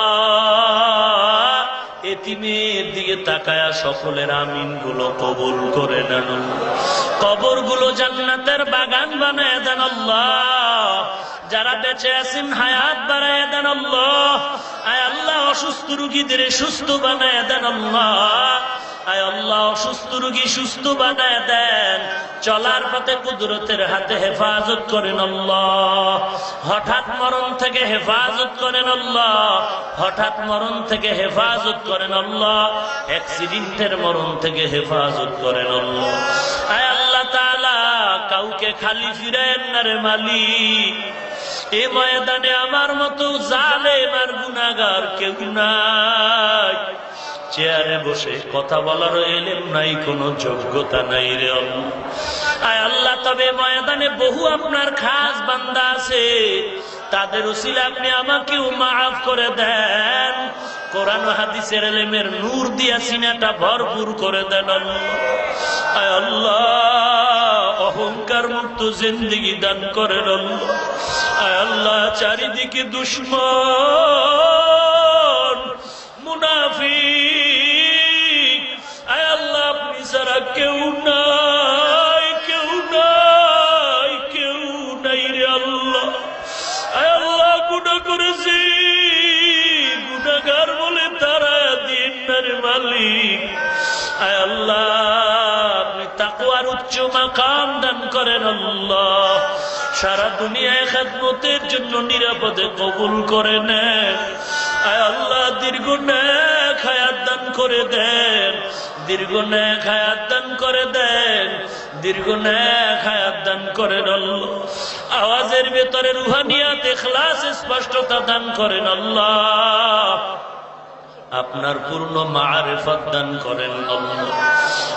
ইতিমের দিকে তাকায়া সকলের আমিন গুলো কবুল করে নেন। কবর গুলো জান্নাতের বাগান বানায় দেন আল্লাহ। যারা বেঁচে আছেন হায়াত বাড়ায় দেন আল্লাহ। আয় আল্লাহ অসুস্থ রোগীদের সুস্থ বানায় দেন আল্লাহ। আয় আল্লাহ অসুস্থ রোগী সুস্থ বানায় দেন। চলার পথে কুদরতের হাতে হেফাজত করেন আল্লাহ। হঠাৎ মরণ থেকে হেফাজত করেন আল্লাহ। হঠাৎ মরণ থেকে হেফাজত করেন আল্লাহ। অ্যাক্সিডেন্টের মরণ থেকে হেফাজত করেন আল্লাহ। আয় আল্লাহ তাআলা কাউকে খালি ফিরায়েন না রে মালিক। এই ময়দানে আমার মতো জালেম আর গুনাহগার কেউ নাই। চেয়ারে বসে কথা বলার এলেম নাই, কোনো যোগ্যতা নাই রে আল্লাহ। আয় আল্লাহ তবে ময়দানে বহু আপনার খাস বান্দা আছে, তাদের উসিলা আপনি আমাকেও মাফ করে দেন। কোরআন ও হাদিসের এলেমের নূর দিয়া সিনাটা ভরপুর করে দেন আল্লাহ। আয় আল্লাহ অহংকার মুক্ত জিন্দেগি দান করেন আল্লাহ। আয় আল্লাহ চারিদিকে দুশমন মুনাফিক, আয় আল্লাহ আপনি ছাড়া কেউ নাই, কেউ নাই, কেউ নাই রে আল্লাহ। আয় আল্লাহ গুনাহ করেছি, গুনাহগার বলে তারা দিন না রে মালিক। আয় আল্লাহ আপনি তাকওয়ার উচ্চ মাকাম দান করেন আল্লাহ। সারা দুনিয়ায় খেদমতের জন্য নিরাপদে কবুল করে নেন। আয় আল্লাহ দীর্ঘ নেক হায়াত দান করে দেন, দীর্ঘ নেক হায়াত দান করে দেন, দীর্ঘ নেক হায়াত দান করেন আল্লাহ। আওয়াজের ভেতরে রুহানিয়াত ইখলাস স্পষ্টতা দান করেন আল্লাহ। আপনার পূর্ণ মারিফত দান করেন আল্লাহ।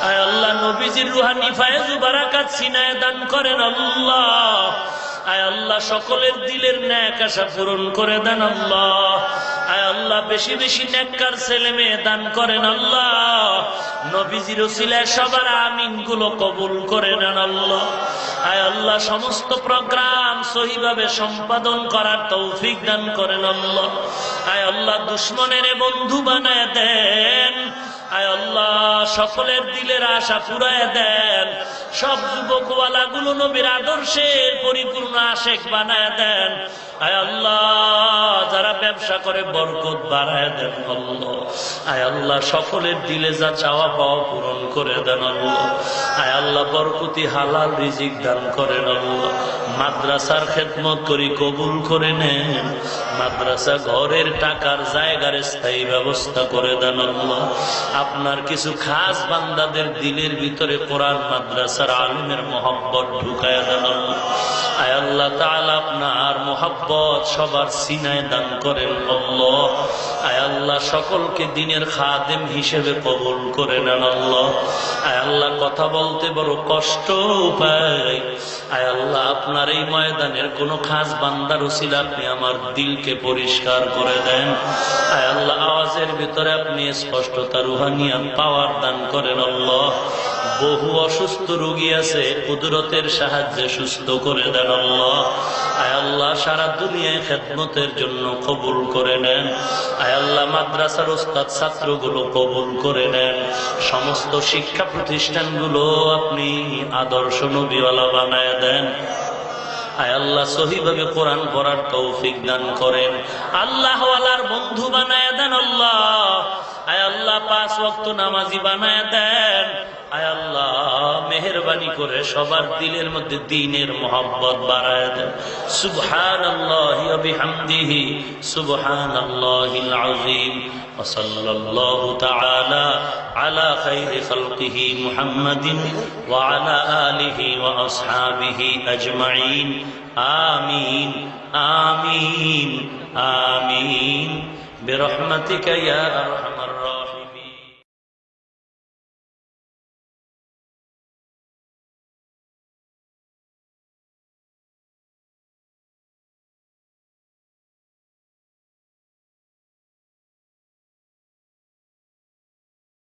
আয় আল্লাহ নবীজির রুহানি ফায়েজ ও বারাকাত সিনায় দান করেন আল্লাহ। আয় আল্লাহ সকলের দিলের নেক আশা পূরণ করে দেন আল্লাহ। আয় আল্লাহ বেশি বেশি নেককার ছেলে মেয়ে দান করেন আল্লাহ। নবীজির ওসিলায় সবার আমিন গুলো কবুল করে নেন আল্লাহ। আয় আল্লাহ সমস্ত প্রোগ্রাম সহিভাবে সম্পাদন করার তৌফিক দান করেন আল্লাহ। আয় আল্লাহ দুশ্মনের বন্ধু বানায় দেন। আয় আল্লাহ সকলের দিলের আশা পুরায় দেন। সব যুবকওয়ালা গুলো নবীর আদর্শের পরিপূর্ণ আশেক বানায় দেন। আয় আল্লাহ যারা ব্যবসা করে বরকত বাড়ায় দেন আল্লাহ। আয় আল্লাহ সকলের দিলে যা চাওয়া পাওয়া পূরণ করে দেন আল্লাহ। আয় আল্লাহ বরকতি হালাল রিজিক দান করেন আল্লাহ। মাদ্রাসার খেদমত করি কবুল করে নেন। মাদ্রাসা ঘরের টাকার জায়গার স্থায়ী ব্যবস্থা করে দেন আল্লাহ। আপনার কিছু খাস বান্দাদের দিলের ভিতরে কোরআন মাদ্রাসার আলিমের মহব্বত ঢুকায় দেন আল্লাহ। আয় আল্লাহ তাআলা আপনার মহব্বত সবার সিনায় দান করেন আল্লাহ। আয় আল্লাহ সকলকে দিনের খাদেম হিসেবে কবুল করে নেন আল্লাহ। আয় আল্লাহ কথা বলতে বড় কষ্ট পাই। আয় আল্লাহ আপনার এই ময়দানের কোন খাস বান্দার উসিলা আপনি আমার দিলকে পরিষ্কার করে দেন। আয় আল্লাহ আওয়াজের ভিতরে আপনি স্পষ্টতা রুহানিয়াত পাওয়ার দান করেন আল্লাহ। বহু অসুস্থ রোগী আছে, কুদরতের সাহায্যে সুস্থ করে দেন আল্লাহ। আয় আল্লাহ সারা দুনিয়ায় খেদমতের জন্য কবুল করে নেন। আয় আল্লাহ মাদ্রাসার ওস্তাদ ছাত্রগুলো কবুল করে নেন। সমস্ত শিক্ষা প্রতিষ্ঠানগুলো আপনি আদর্শ নবীওয়ালা বানায় দেন। আয় আল্লাহ সহিভাবে কোরআন পড়ার তৌফিক দান করেন। আল্লাহ ওয়ালার বন্ধু বানায় দেন আল্লাহ। আয় আল্লাহ 5 ওয়াক্ত নামাজি বানায় দেন। আয় আল্লাহ মেহেরবানি করে সবার দিলের মধ্যে দ্বীনের মহব্বত বাড়ায় দেন। সুবহানাল্লাহি ওয়া বিহামদিহি সুবহানাল্লাহিল আযীম ওয়া সাল্লাল্লাহু তাআলা আলা খাইরি খালকিহি মুহাম্মাদিন ওয়া আলা আলিহি ওয়া আসহাবিহি আজমাইন। আমিন আমিন আমিন বিরহমাতিকা ইয়া আরহাম